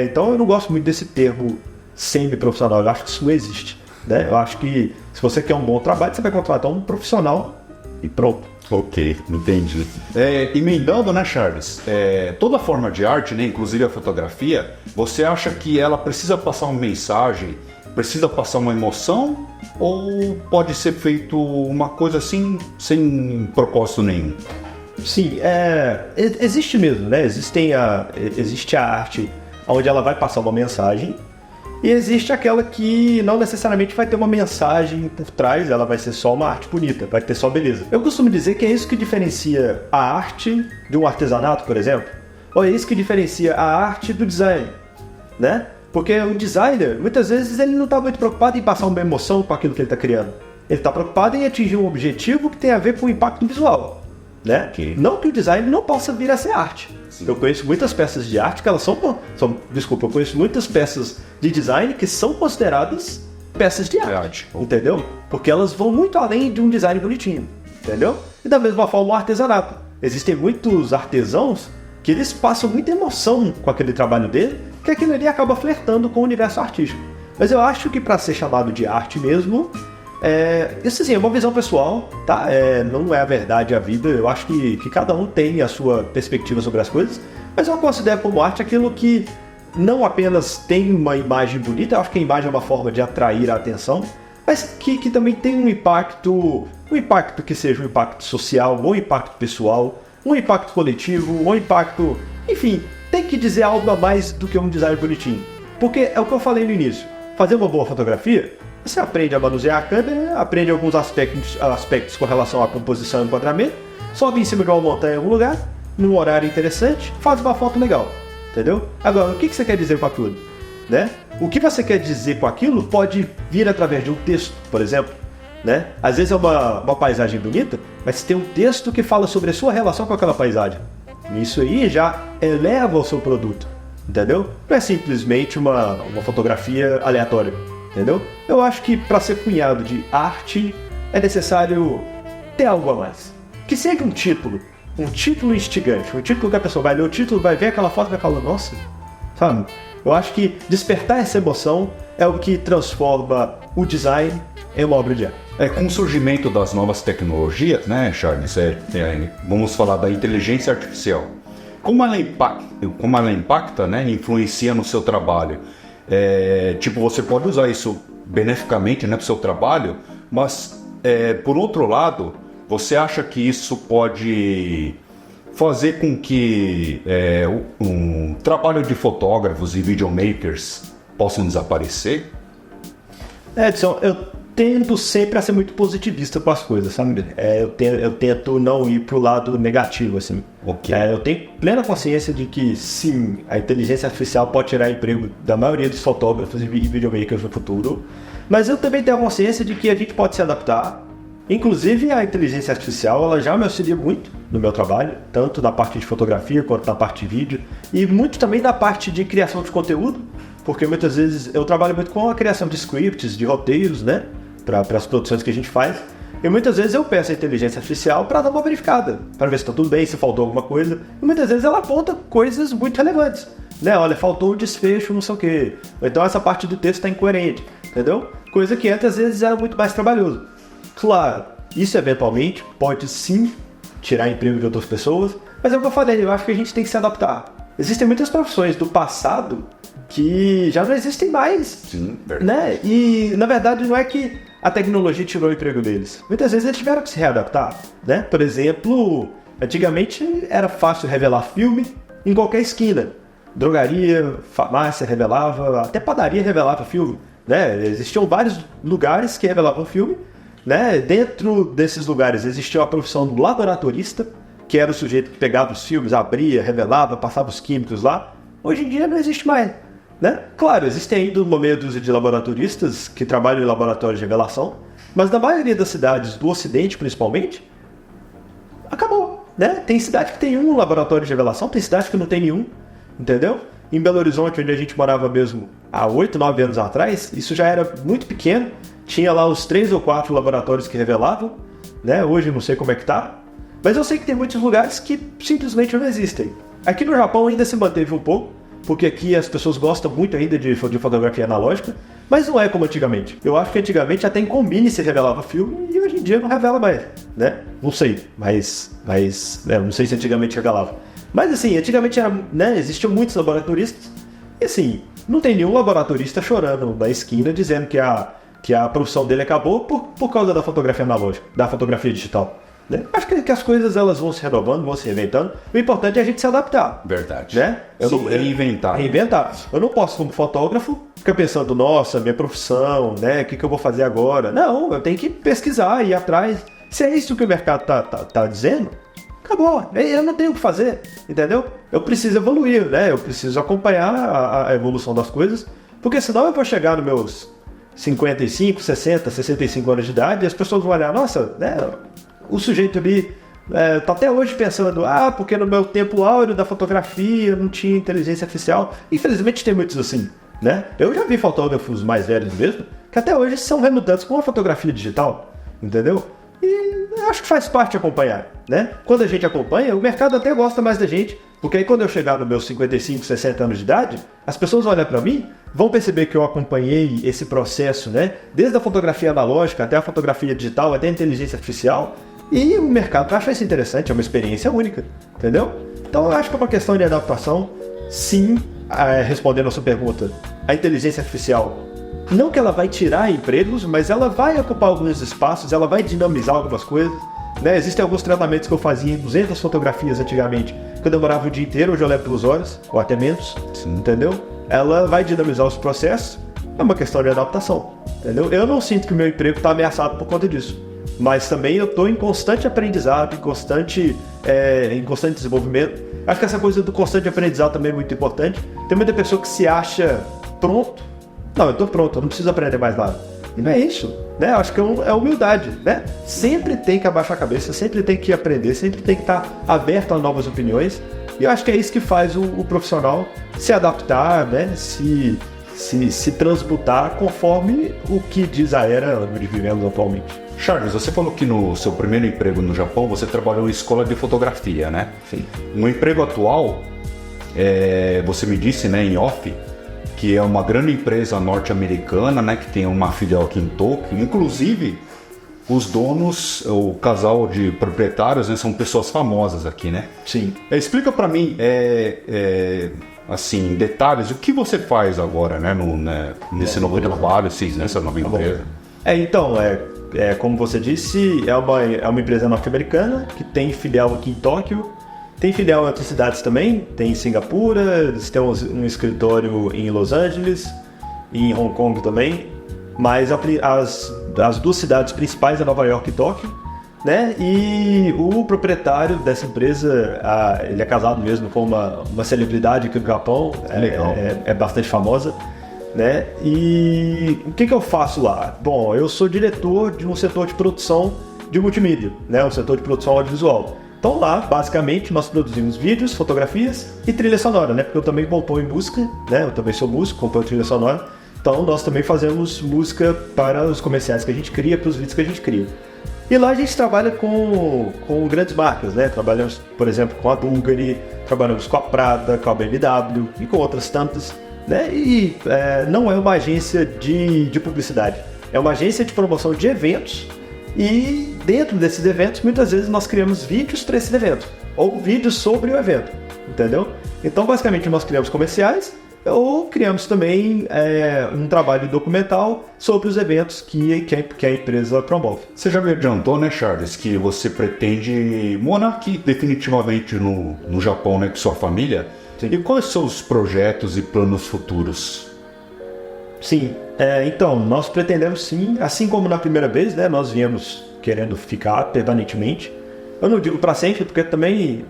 Então eu não gosto muito desse termo semi-profissional, eu acho que isso não existe. Né? Eu acho que se você quer um bom trabalho, você vai contratar um profissional e pronto. Ok, entendi. Emendando, né, Charles? Toda forma de arte, né, inclusive a fotografia, você acha que ela precisa passar uma mensagem, precisa passar uma emoção, ou pode ser feito uma coisa assim, sem propósito nenhum? Sim, existe mesmo, né? Existe a arte onde ela vai passar uma mensagem e existe aquela que não necessariamente vai ter uma mensagem por trás, ela vai ser só uma arte bonita, vai ter só beleza. Eu costumo dizer que é isso que diferencia a arte de um artesanato, por exemplo, ou é isso que diferencia a arte do design, né? Porque o designer, muitas vezes, ele não está muito preocupado em passar uma emoção com aquilo que ele está criando. Ele está preocupado em atingir um objetivo que tem a ver com o impacto visual. Né? Okay. Não que o design não possa vir a ser arte. Sim. Eu conheço muitas peças de arte que elas eu conheço muitas peças de design que são consideradas peças de arte. Entendeu? Porque elas vão muito além de um design bonitinho. Entendeu? E da mesma forma o artesanato. Existem muitos artesãos que eles passam muita emoção com aquele trabalho dele, que aquilo ali acaba flertando com o universo artístico. Mas eu acho que para ser chamado de arte mesmo, isso assim, é uma visão pessoal, tá? Não é a verdade a vida. Eu acho que cada um tem a sua perspectiva sobre as coisas, mas eu considero como arte aquilo que não apenas tem uma imagem bonita, eu acho que a imagem é uma forma de atrair a atenção, mas que também tem um impacto que seja um impacto social, um impacto pessoal, um impacto coletivo, um impacto... Enfim, tem que dizer algo a mais do que um design bonitinho. Porque é o que eu falei no início, fazer uma boa fotografia Você aprende a manusear a câmera, aprende alguns aspectos com relação à composição e enquadramento, sobe em cima de uma montanha em algum lugar, num horário interessante, faz uma foto legal, entendeu? Agora, o que você quer dizer com aquilo? Né? O que você quer dizer com aquilo pode vir através de um texto, por exemplo. Né? Às vezes é uma paisagem bonita, mas tem um texto que fala sobre a sua relação com aquela paisagem. Isso aí já eleva o seu produto, entendeu? Não é simplesmente uma fotografia aleatória, entendeu? Eu acho que para ser cunhado de arte é necessário ter algo a mais. Que seja um título instigante, um título que a pessoa vai ler o título, vai ver aquela foto e vai falar, nossa, sabe? Eu acho que despertar essa emoção é o que transforma o design em uma obra de arte. Com o surgimento das novas tecnologias, né, Charles? Vamos falar da inteligência artificial. Como ela impacta, né, influencia no seu trabalho. Você pode usar isso beneficamente, né, para o seu trabalho, mas, por outro lado, você acha que isso pode fazer com que um trabalho de fotógrafos e videomakers possam desaparecer? Edson, eu tendo sempre a ser muito positivista com as coisas, sabe? Eu tento não ir pro lado negativo, assim. Okay. Eu tenho plena consciência de que, sim, a inteligência artificial pode tirar emprego da maioria dos fotógrafos e videomakers no futuro, mas eu também tenho a consciência de que a gente pode se adaptar. Inclusive, a inteligência artificial ela já me auxilia muito no meu trabalho, tanto na parte de fotografia quanto na parte de vídeo, e muito também na parte de criação de conteúdo, porque muitas vezes eu trabalho muito com a criação de scripts, de roteiros, né, para as produções que a gente faz, e muitas vezes eu peço a inteligência artificial para dar uma verificada, para ver se está tudo bem, se faltou alguma coisa, e muitas vezes ela aponta coisas muito relevantes, né, olha, faltou um desfecho, não sei o quê, então essa parte do texto está incoerente, entendeu? Coisa que antes às vezes era muito mais trabalhoso. Claro, isso eventualmente pode sim tirar emprego de outras pessoas, mas é o que eu falei, eu acho que a gente tem que se adaptar. Existem muitas profissões do passado que já não existem mais. Sim, verdade. Né? E na verdade não é que a tecnologia tirou o emprego deles. Muitas vezes eles tiveram que se readaptar. Né? Por exemplo, antigamente era fácil revelar filme em qualquer esquina. Drogaria, farmácia revelava, até padaria revelava filme. Né? Existiam vários lugares que revelavam filme. Né? Dentro desses lugares existia a profissão do laboratorista, que era o sujeito que pegava os filmes, abria, revelava, passava os químicos lá. Hoje em dia não existe mais. Né? Claro, existem ainda uma meia dúzia de laboratoristas que trabalham em laboratórios de revelação, mas na maioria das cidades do Ocidente, principalmente, acabou. Né? Tem cidade que tem um laboratório de revelação, tem cidade que não tem nenhum, entendeu? Em Belo Horizonte, onde a gente morava mesmo há 8, 9 anos atrás, isso já era muito pequeno, tinha lá os 3 ou 4 laboratórios que revelavam, né? Hoje eu não sei como é que tá, mas eu sei que tem muitos lugares que simplesmente não existem. Aqui no Japão ainda se manteve um pouco, porque aqui as pessoas gostam muito ainda de fotografia analógica, mas não é como antigamente. Eu acho que antigamente até em Combine se revelava filme e hoje em dia não revela mais, né? Não sei, mas não sei se antigamente revelava. Mas assim, antigamente né, existiam muitos laboratoristas e assim, não tem nenhum laboratorista chorando na esquina dizendo que a profissão dele acabou por causa da fotografia analógica, da fotografia digital. Né? Acho que as coisas elas vão se renovando, vão se reinventando. O importante é a gente se adaptar. Verdade. Né? Reinventar. Eu não posso, como fotógrafo, ficar pensando, nossa, minha profissão, né? O que eu vou fazer agora? Não, eu tenho que pesquisar, ir atrás. Se é isso que o mercado tá dizendo, acabou. Eu não tenho o que fazer, entendeu? Eu preciso evoluir, né? Eu preciso acompanhar a evolução das coisas, porque senão eu vou chegar nos meus 55, 60, 65 anos de idade e as pessoas vão olhar, nossa, né? O sujeito ali tá até hoje pensando, porque no meu tempo áureo da fotografia não tinha inteligência artificial. Infelizmente tem muitos assim, né? Eu já vi fotógrafos mais velhos mesmo, que até hoje são relutantes com a fotografia digital, entendeu? E acho que faz parte acompanhar, né? Quando a gente acompanha, o mercado até gosta mais da gente, porque aí quando eu chegar nos meus 55, 60 anos de idade, as pessoas olham para mim, vão perceber que eu acompanhei esse processo, né? Desde a fotografia analógica até a fotografia digital, até a inteligência artificial. E o mercado acha isso interessante, é uma experiência única, entendeu? Então eu acho que é uma questão de adaptação, sim, respondendo a sua pergunta. A inteligência artificial, não que ela vai tirar empregos, mas ela vai ocupar alguns espaços, ela vai dinamizar algumas coisas. Né? Existem alguns tratamentos que eu fazia em 200 fotografias antigamente, que eu demorava o dia inteiro, hoje eu levo 2 horas, ou até menos, sim. Entendeu? Ela vai dinamizar os processos, é uma questão de adaptação, entendeu? Eu não sinto que o meu emprego está ameaçado por conta disso, mas também eu estou em constante aprendizado, em constante desenvolvimento. Acho que essa coisa do constante aprendizado também é muito importante. Tem muita pessoa que se acha pronto. Não, eu estou pronto, eu não preciso aprender mais nada. E não é isso, né? Acho que é humildade, né? Sempre tem que abaixar a cabeça, sempre tem que aprender, sempre tem que estar aberto a novas opiniões. E eu acho que é isso que faz o profissional se adaptar, né? Se transmutar conforme o que diz a era onde vivemos atualmente. Charles, você falou que no seu primeiro emprego no Japão você trabalhou em escola de fotografia, né? Sim. No emprego atual, você me disse, né, em off, que é uma grande empresa norte-americana, né, que tem uma filial aqui em Tóquio. Inclusive, os donos, o casal de proprietários, né, são pessoas famosas aqui, né? Sim. Explica para mim, assim, em detalhes, o que você faz agora, né, nesse novo trabalho, nessa nova empresa. Então, como você disse, é uma empresa norte-americana que tem filial aqui em Tóquio, tem filial em outras cidades também, tem em Singapura, eles têm um escritório em Los Angeles e em Hong Kong também, mas as duas cidades principais é Nova York e Tóquio, né? E o proprietário dessa empresa, ele é casado mesmo com uma celebridade aqui no Japão, é bastante famosa, né? E o que eu faço lá? Bom, eu sou diretor de um setor de produção de multimídia, né? Um setor de produção audiovisual. Então lá, basicamente, nós produzimos vídeos, fotografias e trilha sonora, né? Porque eu também compõe música, né? Eu também sou músico, compõe trilha sonora. Então nós também fazemos música para os comerciais que a gente cria, para os vídeos que a gente cria. E lá a gente trabalha com grandes marcas, né? Trabalhamos, por exemplo, com a Bulgari, trabalhamos com a Prada, com a BMW e com outras tantas, né? E não é uma agência de publicidade, é uma agência de promoção de eventos. E dentro desses eventos, muitas vezes nós criamos vídeos para esse evento, ou vídeos sobre o evento, entendeu? Então, basicamente, nós criamos comerciais, ou criamos também um trabalho documental sobre os eventos que a empresa promove. Você já me adiantou, né, Charles, que você pretende morar aqui definitivamente no Japão, né, com sua família? Sim. E quais são os projetos e planos futuros? Sim, então, nós pretendemos sim, assim como na primeira vez, né, nós viemos querendo ficar permanentemente. Eu não digo para sempre, porque também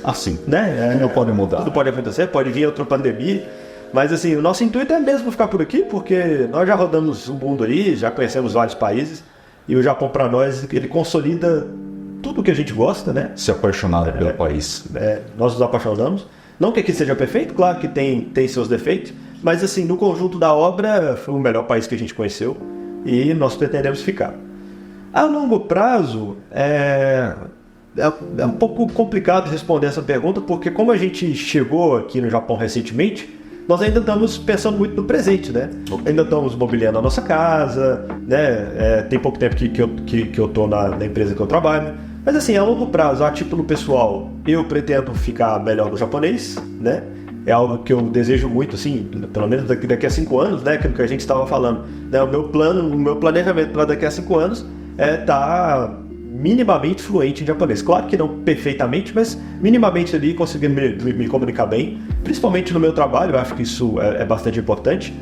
assim, né, não pode mudar. Tudo pode acontecer, pode vir outra pandemia, mas assim, o nosso intuito é mesmo ficar por aqui, porque nós já rodamos o mundo aí, já conhecemos vários países, e o Japão para nós, ele consolida tudo que a gente gosta, né? Se apaixonado pelo país. Nós nos apaixonamos. Não que aqui seja perfeito, claro que tem seus defeitos, mas assim, no conjunto da obra, foi o melhor país que a gente conheceu e nós pretendemos ficar. A longo prazo, é um pouco complicado responder essa pergunta, porque como a gente chegou aqui no Japão recentemente, nós ainda estamos pensando muito no presente, né? Ainda estamos mobiliando a nossa casa, né? Tem pouco tempo que eu estou na empresa que eu trabalho. Mas assim, a longo prazo, a título pessoal, eu pretendo ficar melhor no japonês, né? É algo que eu desejo muito, assim, pelo menos daqui a 5 anos, né? Aquilo que a gente estava falando. Né? O meu planejamento para daqui a 5 anos é estar minimamente fluente em japonês. Claro que não perfeitamente, mas minimamente ali conseguir me comunicar bem. Principalmente no meu trabalho, eu acho que isso é bastante importante.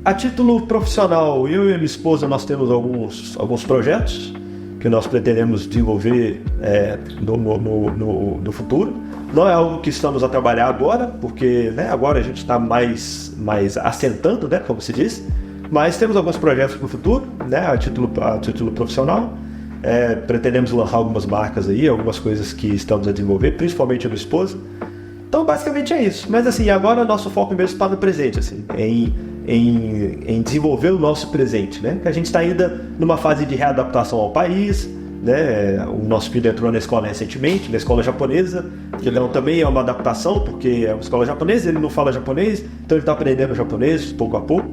A título profissional, eu e a minha esposa, nós temos alguns projetos que nós pretendemos desenvolver no futuro. Não é algo que estamos a trabalhar agora, porque né, agora a gente está mais assentando, né, como se diz, mas temos alguns projetos para o futuro, né, a título profissional. Pretendemos lançar algumas marcas aí, algumas coisas que estamos a desenvolver, principalmente a minha esposa. Então, basicamente é isso. Mas assim, agora nosso foco mesmo está no presente, assim, em desenvolver o nosso presente, né? Que a gente está ainda numa fase de readaptação ao país, né? O nosso filho entrou na escola recentemente, na escola japonesa, que não também é uma adaptação, porque é uma escola japonesa, ele não fala japonês, então ele está aprendendo japonês pouco a pouco.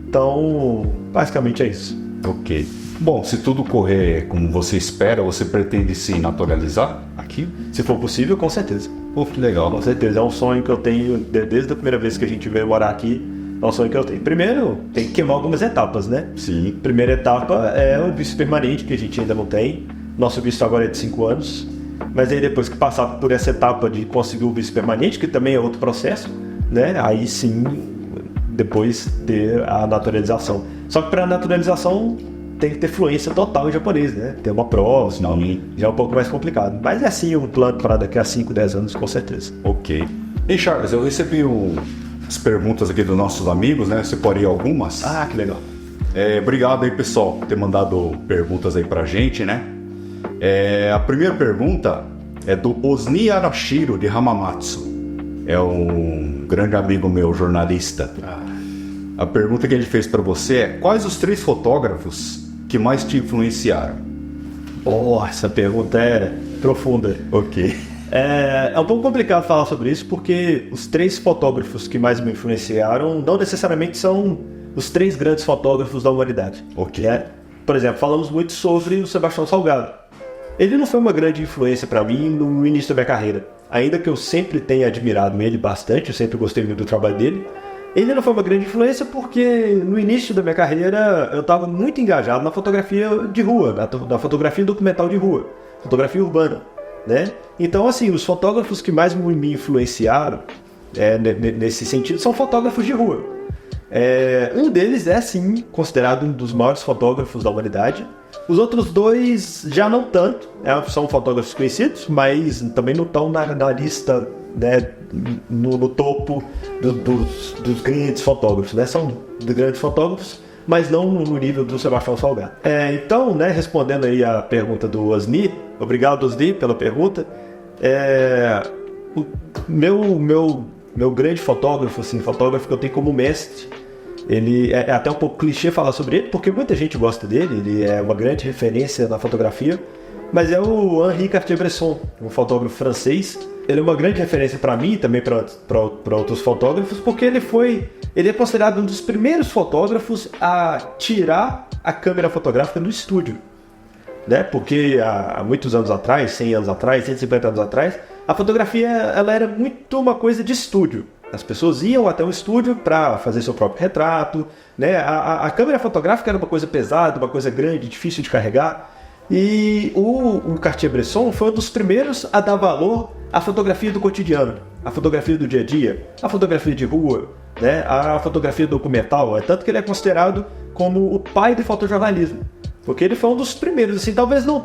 Então, basicamente é isso. Ok. Bom, se tudo correr como você espera, você pretende se naturalizar aqui? Se for possível, com certeza. Pô, que legal. Com certeza, é um sonho que eu tenho desde a primeira vez que a gente veio morar aqui. É um sonho que eu tenho. Primeiro, tem que queimar algumas etapas, né? Sim. Primeira etapa é o visto permanente, que a gente ainda não tem. Nosso visto agora é de 5 anos. Mas aí depois que passar por essa etapa de conseguir o visto permanente, que também é outro processo, né? Aí sim, depois ter a naturalização. Só que para a naturalização tem que ter fluência total em japonês, né? Ter uma prova, senão já é um pouco mais complicado. Mas é sim um plano para daqui a 5, 10 anos, com certeza. Ok. E Charles, eu recebi as perguntas aqui dos nossos amigos, né? Separei algumas. Ah, que legal. Obrigado aí, pessoal, por ter mandado perguntas aí pra gente, né? A primeira pergunta é do Osni Arashiro, de Hamamatsu. É um grande amigo meu, jornalista. A pergunta que ele fez para você é: quais os 3 fotógrafos que mais te influenciaram? Essa pergunta é profunda. Ok. É um pouco complicado falar sobre isso, porque os 3 fotógrafos que mais me influenciaram não necessariamente são os 3 grandes fotógrafos da humanidade. Ok. Por exemplo, falamos muito sobre o Sebastião Salgado. Ele não foi uma grande influência para mim no início da minha carreira. Ainda que eu sempre tenha admirado ele bastante, eu sempre gostei muito do trabalho dele, ele não foi uma grande influência porque no início da minha carreira eu estava muito engajado na fotografia de rua, na fotografia documental de rua, fotografia urbana, né? Então, assim, os fotógrafos que mais me influenciaram nesse sentido são fotógrafos de rua. Um deles é, sim, considerado um dos maiores fotógrafos da humanidade. Os outros 2 já não tanto, são fotógrafos conhecidos, mas também não estão na lista, né, no topo dos grandes fotógrafos, né? São de grandes fotógrafos, mas não no nível do Sebastião Salgado. Então, né, respondendo aí a pergunta do Osni, obrigado, Osni, pela pergunta. O meu grande fotógrafo, assim, fotógrafo que eu tenho como mestre, ele é até um pouco clichê falar sobre ele, porque muita gente gosta dele, ele é uma grande referência na fotografia, mas é o Henri Cartier-Bresson, um fotógrafo francês. Ele é uma grande referência para mim e também para outros fotógrafos, porque ele é considerado um dos primeiros fotógrafos a tirar a câmera fotográfica do estúdio, né? Porque há muitos anos atrás, 100 anos atrás, 150 anos atrás, a fotografia ela era muito uma coisa de estúdio. As pessoas iam até um estúdio para fazer seu próprio retrato, né? A câmera fotográfica era uma coisa pesada, uma coisa grande, difícil de carregar. E o Cartier-Bresson foi um dos primeiros a dar valor à fotografia do cotidiano, à fotografia do dia a dia, à fotografia de rua, né? À fotografia documental. É tanto que ele é considerado como o pai do fotojornalismo, porque ele foi um dos primeiros, assim, talvez não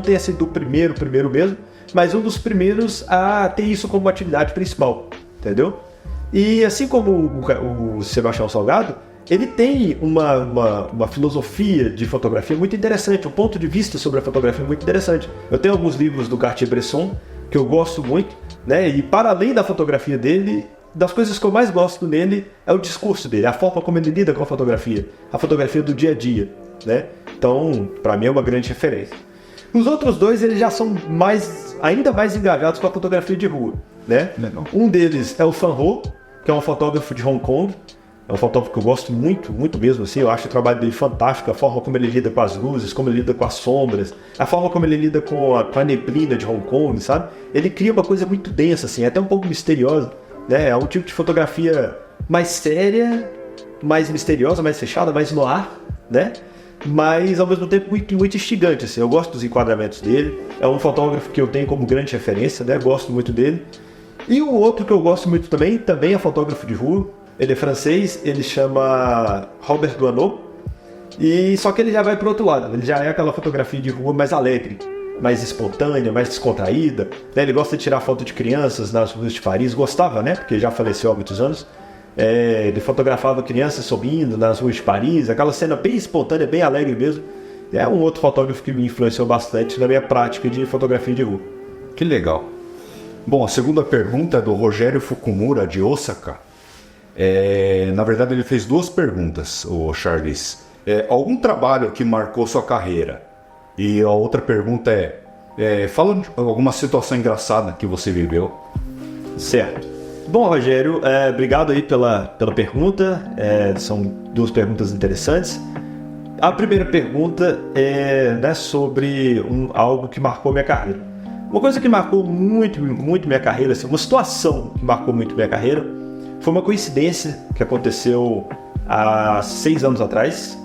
tenha sido o primeiro mesmo, mas um dos primeiros a ter isso como atividade principal, entendeu? E assim como o Sebastião Salgado, ele tem uma filosofia de fotografia muito interessante, um ponto de vista sobre a fotografia muito interessante. Eu tenho alguns livros do Cartier-Bresson que eu gosto muito, né? E para além da fotografia dele, das coisas que eu mais gosto nele é o discurso dele, a forma como ele lida com a fotografia do dia a dia, né? Então, para mim é uma grande referência. Os outros 2, eles já são ainda mais engajados com a fotografia de rua, né? Um deles é o Fan Ho, que é um fotógrafo de Hong Kong. É um fotógrafo que eu gosto muito, muito mesmo, assim. Eu acho o trabalho dele fantástico, a forma como ele lida com as luzes, como ele lida com as sombras, a forma como ele lida com a neblina de Hong Kong, sabe? Ele cria uma coisa muito densa, assim, até um pouco misteriosa, né? É um tipo de fotografia mais séria, mais misteriosa, mais fechada, mais no ar, né? Mas ao mesmo tempo muito, muito instigante, assim. Eu gosto dos enquadramentos dele, é um fotógrafo que eu tenho como grande referência, né? Gosto muito dele. E o outro que eu gosto muito também é fotógrafo de rua. Ele é francês, ele chama Robert Doisneau, e só que ele já vai para o outro lado, ele já é aquela fotografia de rua mais alegre, mais espontânea, mais descontraída, né? Ele gosta de tirar foto de crianças nas ruas de Paris, gostava, né? Porque já faleceu há muitos anos. Ele fotografava crianças subindo nas ruas de Paris, aquela cena bem espontânea, bem alegre mesmo. É um outro fotógrafo que me influenciou bastante na minha prática de fotografia de rua. Que legal. Bom, a segunda pergunta é do Rogério Fukumura, de Osaka. Na verdade, ele fez 2 perguntas, o Charles. Algum trabalho que marcou sua carreira? E a outra pergunta fala de alguma situação engraçada que você viveu. Certo. Bom, Rogério, obrigado aí pela pergunta. São 2 perguntas interessantes. A primeira pergunta é, né, sobre algo que marcou minha carreira. Uma coisa que marcou muito, muito minha carreira, assim, uma situação que marcou muito minha carreira, foi uma coincidência que aconteceu há 6 anos atrás.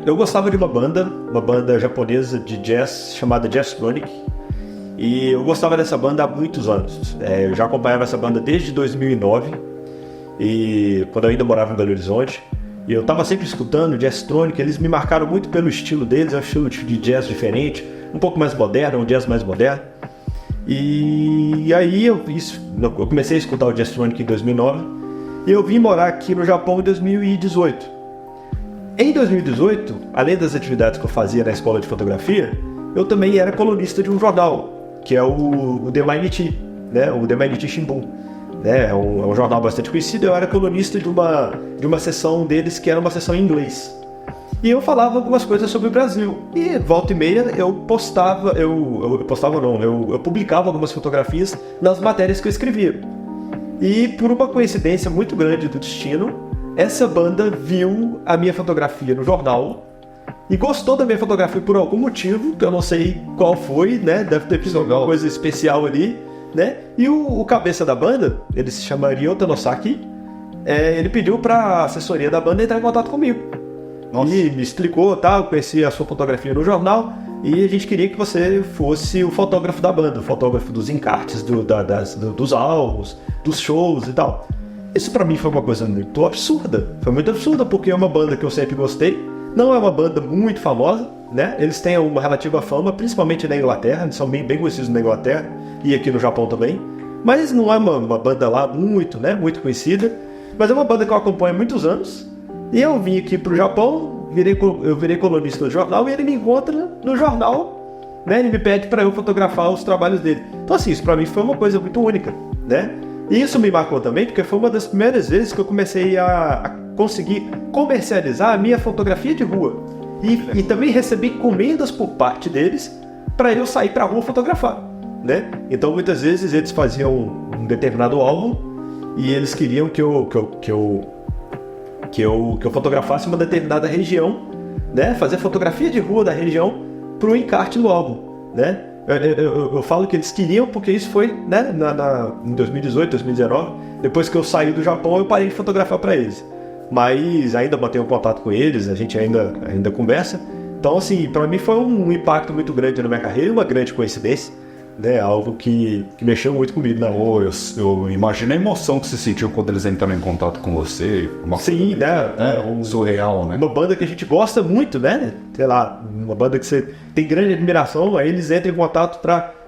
Eu gostava de uma banda japonesa de jazz chamada Jazztronic, e eu gostava dessa banda há muitos anos. Eu já acompanhava essa banda desde 2009, e quando eu ainda morava em Belo Horizonte, e eu estava sempre escutando Jazztronic. Eles me marcaram muito pelo estilo deles, é um estilo de jazz diferente, um pouco mais moderno, um jazz mais moderno. E aí eu comecei a escutar o Jazztronic em 2009 e eu vim morar aqui no Japão em 2018. Em 2018, além das atividades que eu fazia na escola de fotografia, eu também era colunista de um jornal, que é o The Mainichi, né? O The Mainichi Shimbun. É um jornal bastante conhecido. Eu era colunista de uma seção deles que era uma seção em inglês. E eu falava algumas coisas sobre o Brasil. E volta e meia eu publicava algumas fotografias nas matérias que eu escrevia. E por uma coincidência muito grande do destino, essa banda viu a minha fotografia no jornal e gostou da minha fotografia por algum motivo, que eu não sei qual foi, né? Deve ter feito alguma coisa especial ali, né? E o cabeça da banda, ele se chama Ryota Nosaki, ele pediu pra assessoria da banda entrar em contato comigo. Nossa. E me explicou, tá? Eu conheci a sua fotografia no jornal e a gente queria que você fosse o fotógrafo da banda, o fotógrafo dos encartes, dos álbuns, dos shows e tal. Isso pra mim foi uma coisa muito absurda. Foi muito absurda porque é uma banda que eu sempre gostei. Não é uma banda muito famosa, né? Eles têm uma relativa fama, principalmente na Inglaterra. Eles são bem conhecidos na Inglaterra e aqui no Japão também. Mas não é uma banda lá muito conhecida. Mas é uma banda que eu acompanho há muitos anos. E eu vim aqui pro Japão, eu virei colunista do jornal e ele me encontra no jornal, né? Ele me pede para eu fotografar os trabalhos dele. Então assim, isso para mim foi uma coisa muito única, né? E isso me marcou também porque foi uma das primeiras vezes que eu comecei a conseguir comercializar a minha fotografia de rua. E também recebi encomendas por parte deles para eu sair para a rua fotografar, né? Então muitas vezes eles faziam um determinado álbum e eles queriam que eu fotografasse uma determinada região, né? Fazer fotografia de rua da região para o encarte do álbum, né? Eu falo que eles queriam porque isso foi, né, em 2018, 2019, depois que eu saí do Japão eu parei de fotografar para eles, mas ainda mantenho contato com eles, a gente ainda conversa. Então assim, para mim foi um impacto muito grande na minha carreira, uma grande coincidência, né? Algo que mexeu muito comigo. Eu imagino a emoção que você sentiu quando eles entraram em contato com você. Sim, né? Surreal, né? Uma banda que a gente gosta muito, né? Sei lá, uma banda que você tem grande admiração, aí eles entram em contato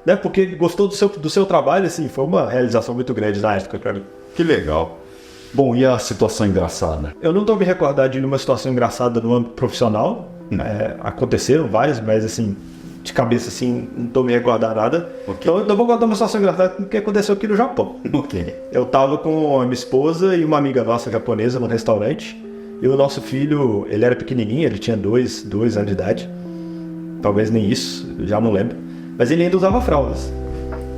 né? Porque gostou do seu trabalho, assim, foi uma realização muito grande na época pra mim. Que legal. Bom, e a situação engraçada? Eu não tô me recordando de uma situação engraçada no âmbito profissional. Aconteceram várias, mas assim, de cabeça assim, não tô me recordando nada. Okay. Então eu vou contar uma situação engraçada que aconteceu aqui no Japão. Okay. Eu tava com a minha esposa e uma amiga nossa japonesa no restaurante. E o nosso filho, ele era pequenininho, ele tinha 2 anos de idade. Talvez nem isso, já não lembro. Mas ele ainda usava fraldas.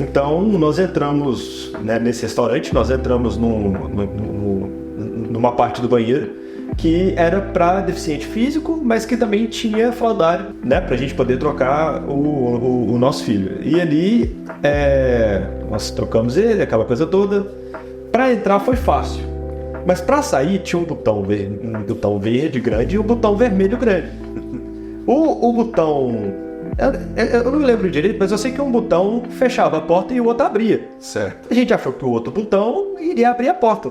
Então nós entramos, né, nesse restaurante, nós entramos numa parte do banheiro que era para deficiente físico, mas que também tinha fraldário, né, pra gente poder trocar o nosso filho. E ali nós trocamos ele, aquela coisa toda. Para entrar foi fácil, mas para sair tinha um botão verde grande e um botão vermelho grande. O botão, eu não me lembro direito, mas eu sei que um botão fechava a porta e o outro abria. Certo. A gente achou que o outro botão iria abrir a porta.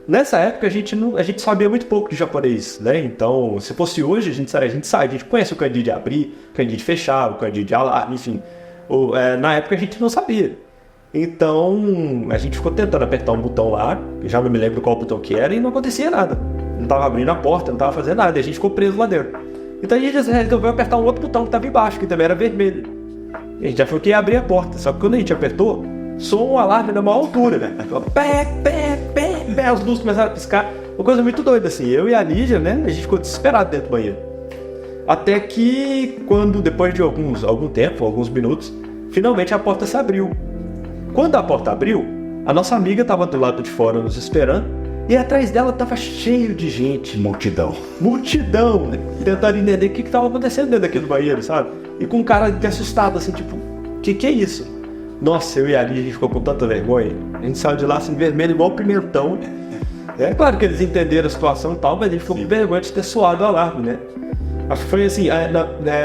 Nessa época a gente sabia muito pouco de japonês, né? Então, se fosse hoje, a gente sabe, a gente conhece o kanji de abrir, o kanji de fechar, o kanji de alarme, enfim. Na época a gente não sabia. Então, a gente ficou tentando apertar um botão lá, já não me lembro qual botão que era, e não acontecia nada. Não estava abrindo a porta, não estava fazendo nada, e a gente ficou preso lá dentro. Então a gente resolveu apertar um outro botão que estava embaixo, que também era vermelho. E a gente achou que ia abrir a porta, só que quando a gente apertou, soou um alarme na maior altura, né? As luzes começaram a piscar, uma coisa muito doida assim. Eu e a Lígia, né, a gente ficou desesperado dentro do banheiro. Até que, depois de algum tempo, alguns minutos, finalmente a porta se abriu. Quando a porta abriu, a nossa amiga estava do lado de fora nos esperando, e atrás dela estava cheio de gente. Multidão, né? Tentando entender o que estava acontecendo dentro daquele banheiro, sabe? E com um cara assustado, assim, tipo, que é isso? Nossa, eu e a Lígia, a gente ficou com tanta vergonha. A gente saiu de lá assim, vermelho, igual pimentão. É claro que eles entenderam a situação e tal, mas a gente ficou com vergonha de ter suado o alarme, né? Acho que foi assim,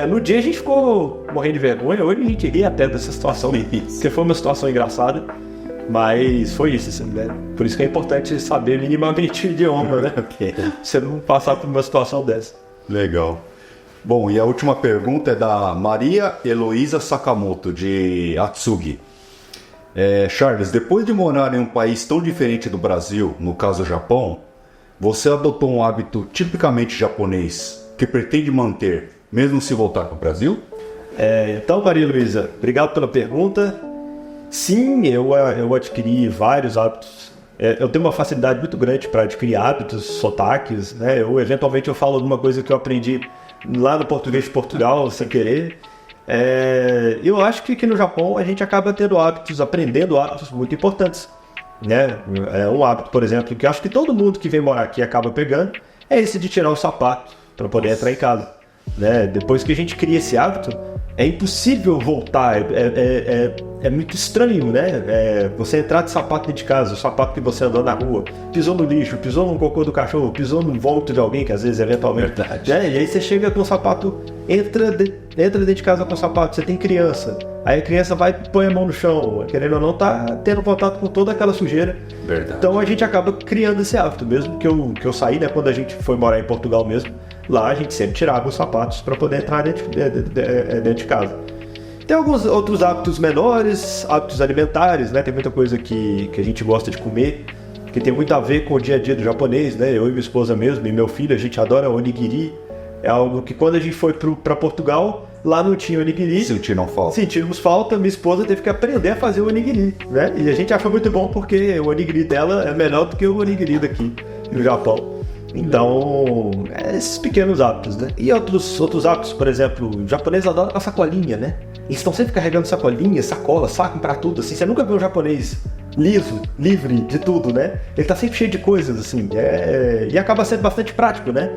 no dia a gente ficou morrendo de vergonha, hoje a gente ria até dessa situação, porque foi uma situação engraçada. Mas foi isso, assim, né? Por isso que é importante saber minimamente o idioma, né? Ok. Você não passar por uma situação dessa. Legal. Bom, e a última pergunta é da Maria Heloísa Sakamoto, de Atsugi. Charles, depois de morar em um país tão diferente do Brasil, no caso o Japão, você adotou um hábito tipicamente japonês que pretende manter, mesmo se voltar para o Brasil? Então, Maria Luísa, obrigado pela pergunta. Sim, eu adquiri vários hábitos. Eu tenho uma facilidade muito grande para adquirir hábitos, sotaques, né? Eventualmente eu falo alguma coisa que eu aprendi lá no português de Portugal, sem querer. Eu acho que aqui no Japão a gente acaba aprendendo hábitos muito importantes, né? Um hábito, por exemplo, que eu acho que todo mundo que vem morar aqui acaba pegando, é esse de tirar o sapato para poder entrar em casa, né? Depois que a gente cria esse hábito, é impossível voltar, é muito estranho, né? Você entrar de sapato dentro de casa, o sapato que você andou na rua, pisou no lixo, pisou no cocô do cachorro, pisou no vômito de alguém, que às vezes, eventualmente... Verdade. E aí você chega com o sapato, entra dentro de casa com o sapato, você tem criança, aí a criança vai e põe a mão no chão, querendo ou não, tá tendo contato com toda aquela sujeira. Verdade. Então a gente acaba criando esse hábito, mesmo que eu saí, né? Quando a gente foi morar em Portugal mesmo, lá a gente sempre tirava os sapatos para poder entrar dentro de casa. Tem alguns outros hábitos menores, hábitos alimentares, né? Tem muita coisa que a gente gosta de comer, que tem muito a ver com o dia a dia do japonês, né? Eu e minha esposa mesmo, e meu filho, a gente adora onigiri. É algo que quando a gente foi para Portugal, lá não tinha onigiri. Sentiram falta. Sentimos falta, minha esposa teve que aprender a fazer o onigiri, né? E a gente acha muito bom porque o onigiri dela é melhor do que o onigiri daqui no Japão. Então, esses pequenos hábitos, né? E outros hábitos, por exemplo, o japonês adora a sacolinha, né? Eles estão sempre carregando sacolinha, sacola, saco pra tudo, assim. Você nunca vê um japonês liso, livre de tudo, né? Ele tá sempre cheio de coisas, assim. E acaba sendo bastante prático, né?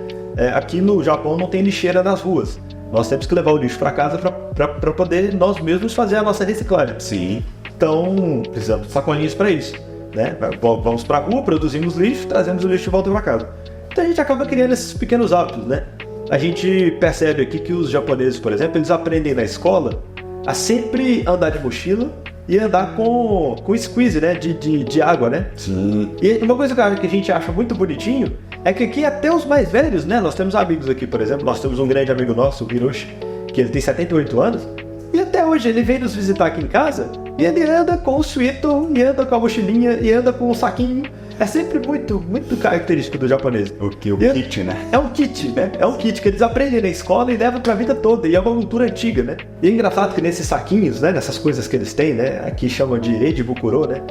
Aqui no Japão não tem lixeira nas ruas. Nós temos que levar o lixo pra casa pra poder nós mesmos fazer a nossa reciclagem. Sim. Então, precisamos de sacolinhas pra isso, né? Vamos pra rua, produzimos lixo, trazemos o lixo de volta pra casa. Então a gente acaba criando esses pequenos hábitos, né? A gente percebe aqui que os japoneses, por exemplo, eles aprendem na escola a sempre andar de mochila e andar com squeeze, né? De água, né? Sim. E uma coisa que a gente acha muito bonitinho é que aqui até os mais velhos, né? Nós temos amigos aqui, por exemplo, nós temos um grande amigo nosso, o Hiroshi, que ele tem 78 anos, e até hoje ele vem nos visitar aqui em casa e ele anda com o suíto, e anda com a mochilinha, e anda com o saquinho. É sempre muito, muito característico do japonês. O kit, né? É um kit, né? É um kit que eles aprendem na escola e levam pra vida toda. E é uma cultura antiga, né? E é engraçado que nesses saquinhos, né? Nessas coisas que eles têm, né? Aqui chamam de Reijibukuro, né?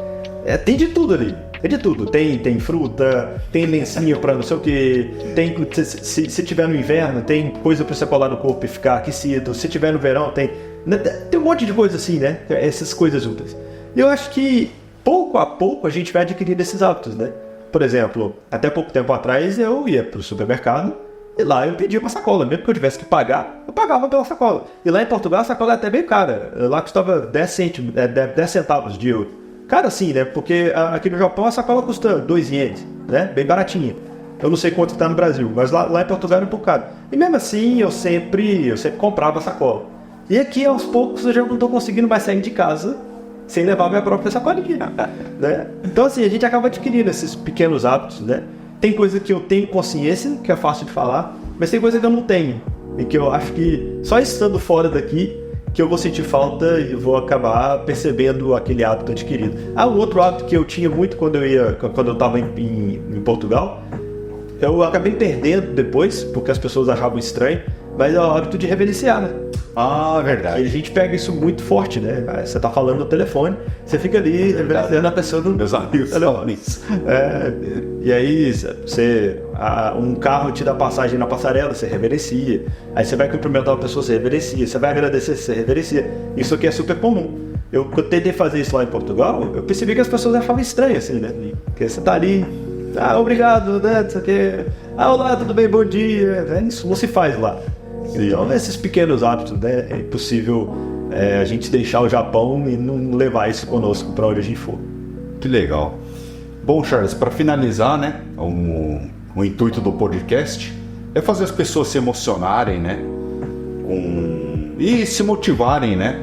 Tem de tudo ali. Tem de tudo. Tem fruta, tem lencinho pra não sei o que. Se tiver no inverno, tem coisa pra você colar no corpo e ficar aquecido. Se tiver no verão, tem um monte de coisa assim, né? Essas coisas juntas. E eu acho que pouco a pouco a gente vai adquirindo esses hábitos, né? Por exemplo, até pouco tempo atrás eu ia pro supermercado e lá eu pedia uma sacola. Mesmo que eu tivesse que pagar, eu pagava pela sacola. E lá em Portugal a sacola é até bem cara. Lá custava 10 centavos de euro. Cara, assim, né? Porque aqui no Japão a sacola custa 2 ienes, né? Bem baratinha. Eu não sei quanto está no Brasil, mas lá em Portugal era um pouco caro. E mesmo assim eu sempre comprava a sacola. E aqui aos poucos eu já não estou conseguindo mais sair de casa sem levar minha própria sacolinha, né? Então assim, a gente acaba adquirindo esses pequenos hábitos, né? Tem coisa que eu tenho consciência, que é fácil de falar, mas tem coisa que eu não tenho. E que eu acho que só estando fora daqui que eu vou sentir falta e vou acabar percebendo aquele hábito adquirido. Um outro hábito que eu tinha muito quando eu estava em Portugal, eu acabei perdendo depois, porque as pessoas achavam estranho, mas é o hábito de reverenciar, né? Verdade. E a gente pega isso muito forte, né? Você tá falando no telefone, você fica ali reverenciando a pessoa do... Meus amigos falam isso. E aí, um carro te dá passagem na passarela, você reverencia. Aí você vai cumprimentar uma pessoa, você reverencia. Você vai agradecer, você reverencia. Isso aqui é super comum. Quando eu tentei fazer isso lá em Portugal, eu percebi que as pessoas achavam estranho, assim, né? Porque você tá ali, obrigado, né? Isso aqui. Olá, tudo bem, bom dia. Isso não se faz lá. Então, esses pequenos hábitos, né? É impossível a gente deixar o Japão e não levar isso conosco para onde a gente for. Que legal. Bom, Charles, para finalizar, né? O intuito do podcast é fazer as pessoas se emocionarem, né? E se motivarem, né?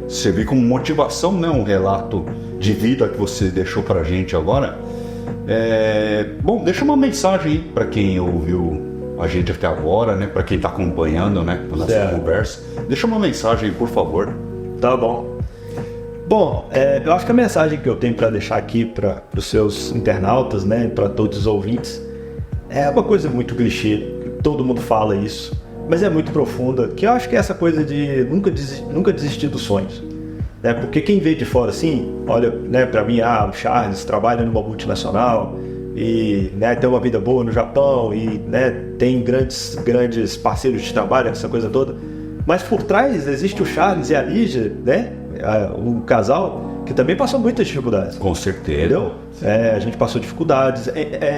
Servir como motivação, né? Um relato de vida que você deixou pra gente agora. Bom, deixa uma mensagem aí pra quem ouviu a gente até agora, né? Pra quem tá acompanhando, né, a nossa conversa. Deixa uma mensagem aí, por favor. Tá bom. Bom, eu acho que a mensagem que eu tenho para deixar aqui para os seus internautas, né, para todos os ouvintes, é uma coisa muito clichê, todo mundo fala isso, mas é muito profunda, que eu acho que é essa coisa de nunca desistir dos sonhos. Né? Porque quem vê de fora assim, olha, né, para mim, o Charles trabalha numa multinacional e, né, tem uma vida boa no Japão e, né, tem grandes parceiros de trabalho, essa coisa toda. Mas por trás existe o Charles e a Lígia, né? Um casal que também passou muitas dificuldades. Com certeza. Entendeu? A gente passou dificuldades.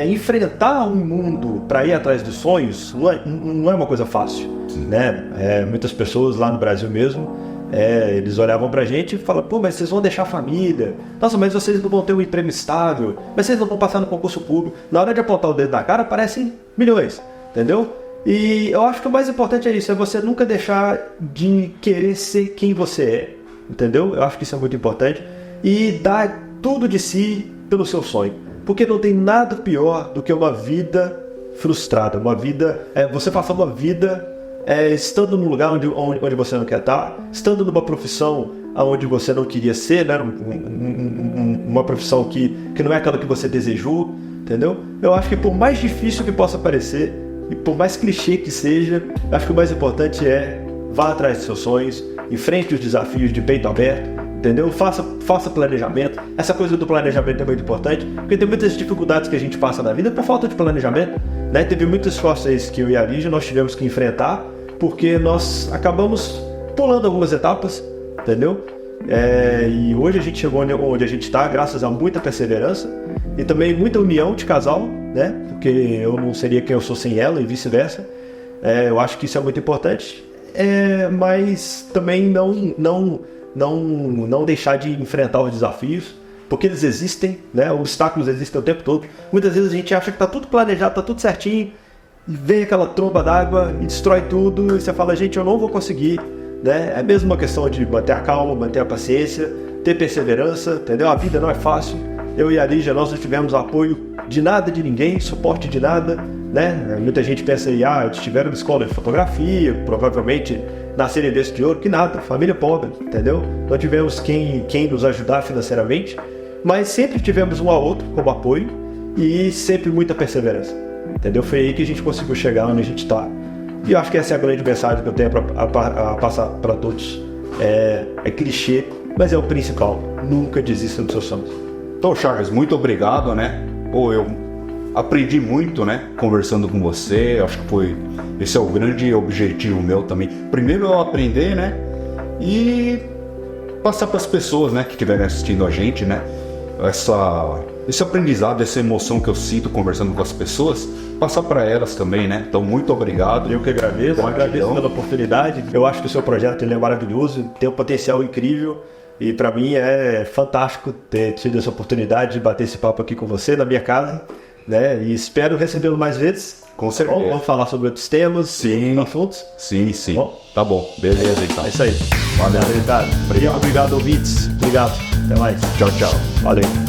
Enfrentar um mundo para ir atrás dos sonhos não é uma coisa fácil. Né? Muitas pessoas lá no Brasil mesmo, eles olhavam pra gente e falavam: pô, mas vocês vão deixar a família, nossa, mas vocês não vão ter um emprego estável, mas vocês não vão passar no concurso público. Na hora de apontar o dedo na cara aparecem milhões, entendeu? E eu acho que o mais importante é isso, é você nunca deixar de querer ser quem você é, entendeu? Eu acho que isso é muito importante. E dar tudo de si pelo seu sonho. Porque não tem nada pior do que uma vida frustrada, uma vida... você passar uma vida estando num lugar onde você não quer estar, estando numa profissão onde você não queria ser, né? Uma profissão que não é aquela que você desejou, entendeu? Eu acho que por mais difícil que possa parecer, e por mais clichê que seja, acho que o mais importante é vá atrás dos seus sonhos, enfrente os desafios de peito aberto, entendeu? Faça planejamento. Essa coisa do planejamento é muito importante, porque tem muitas dificuldades que a gente passa na vida por falta de planejamento, né? Teve muitos esforços que eu e a Lígia nós tivemos que enfrentar, porque nós acabamos pulando algumas etapas, entendeu? E hoje a gente chegou onde a gente está, graças a muita perseverança e também muita união de casal, né? Porque eu não seria quem eu sou sem ela e vice-versa. Eu acho que isso é muito importante, mas também não deixar de enfrentar os desafios, porque eles existem, né? Os obstáculos existem o tempo todo. Muitas vezes a gente acha que está tudo planejado, está tudo certinho, e vem aquela tromba d'água e destrói tudo, e você fala: gente, eu não vou conseguir, né? É mesmo uma questão de manter a calma, manter a paciência, ter perseverança, entendeu? A vida não é fácil. Eu e a Lígia, nós não tivemos apoio de nada, de ninguém, suporte de nada, né? Muita gente pensa aí: eles tiveram uma escola de fotografia, provavelmente nasceram em berço de ouro, que nada, família pobre, entendeu? Não tivemos quem nos ajudar financeiramente, mas sempre tivemos um ao outro como apoio e sempre muita perseverança, entendeu? Foi aí que a gente conseguiu chegar onde a gente está. E eu acho que essa é a grande mensagem que eu tenho a passar para todos. É clichê, mas é o principal: nunca desista dos seus sonhos. Então, Charles, muito obrigado, né? Pô, eu aprendi muito, né, conversando com você. Acho que esse é o grande objetivo meu também. Primeiro eu aprender, né, e passar para as pessoas, né, que estiverem assistindo a gente, né, esse aprendizado, essa emoção que eu sinto conversando com as pessoas, passar para elas também, né? Então, muito obrigado. Eu que agradeço, agradeço pela oportunidade. Eu acho que o seu projeto ele é maravilhoso, tem um potencial incrível. E para mim é fantástico ter tido essa oportunidade de bater esse papo aqui com você na minha casa, né? E espero recebê-lo mais vezes. Com certeza. Vamos falar sobre outros temas, sim, assuntos. Sim. Bom, tá bom, beleza então. É isso aí. Valeu. Obrigado, ouvintes. Obrigado. Até mais. Tchau. Valeu.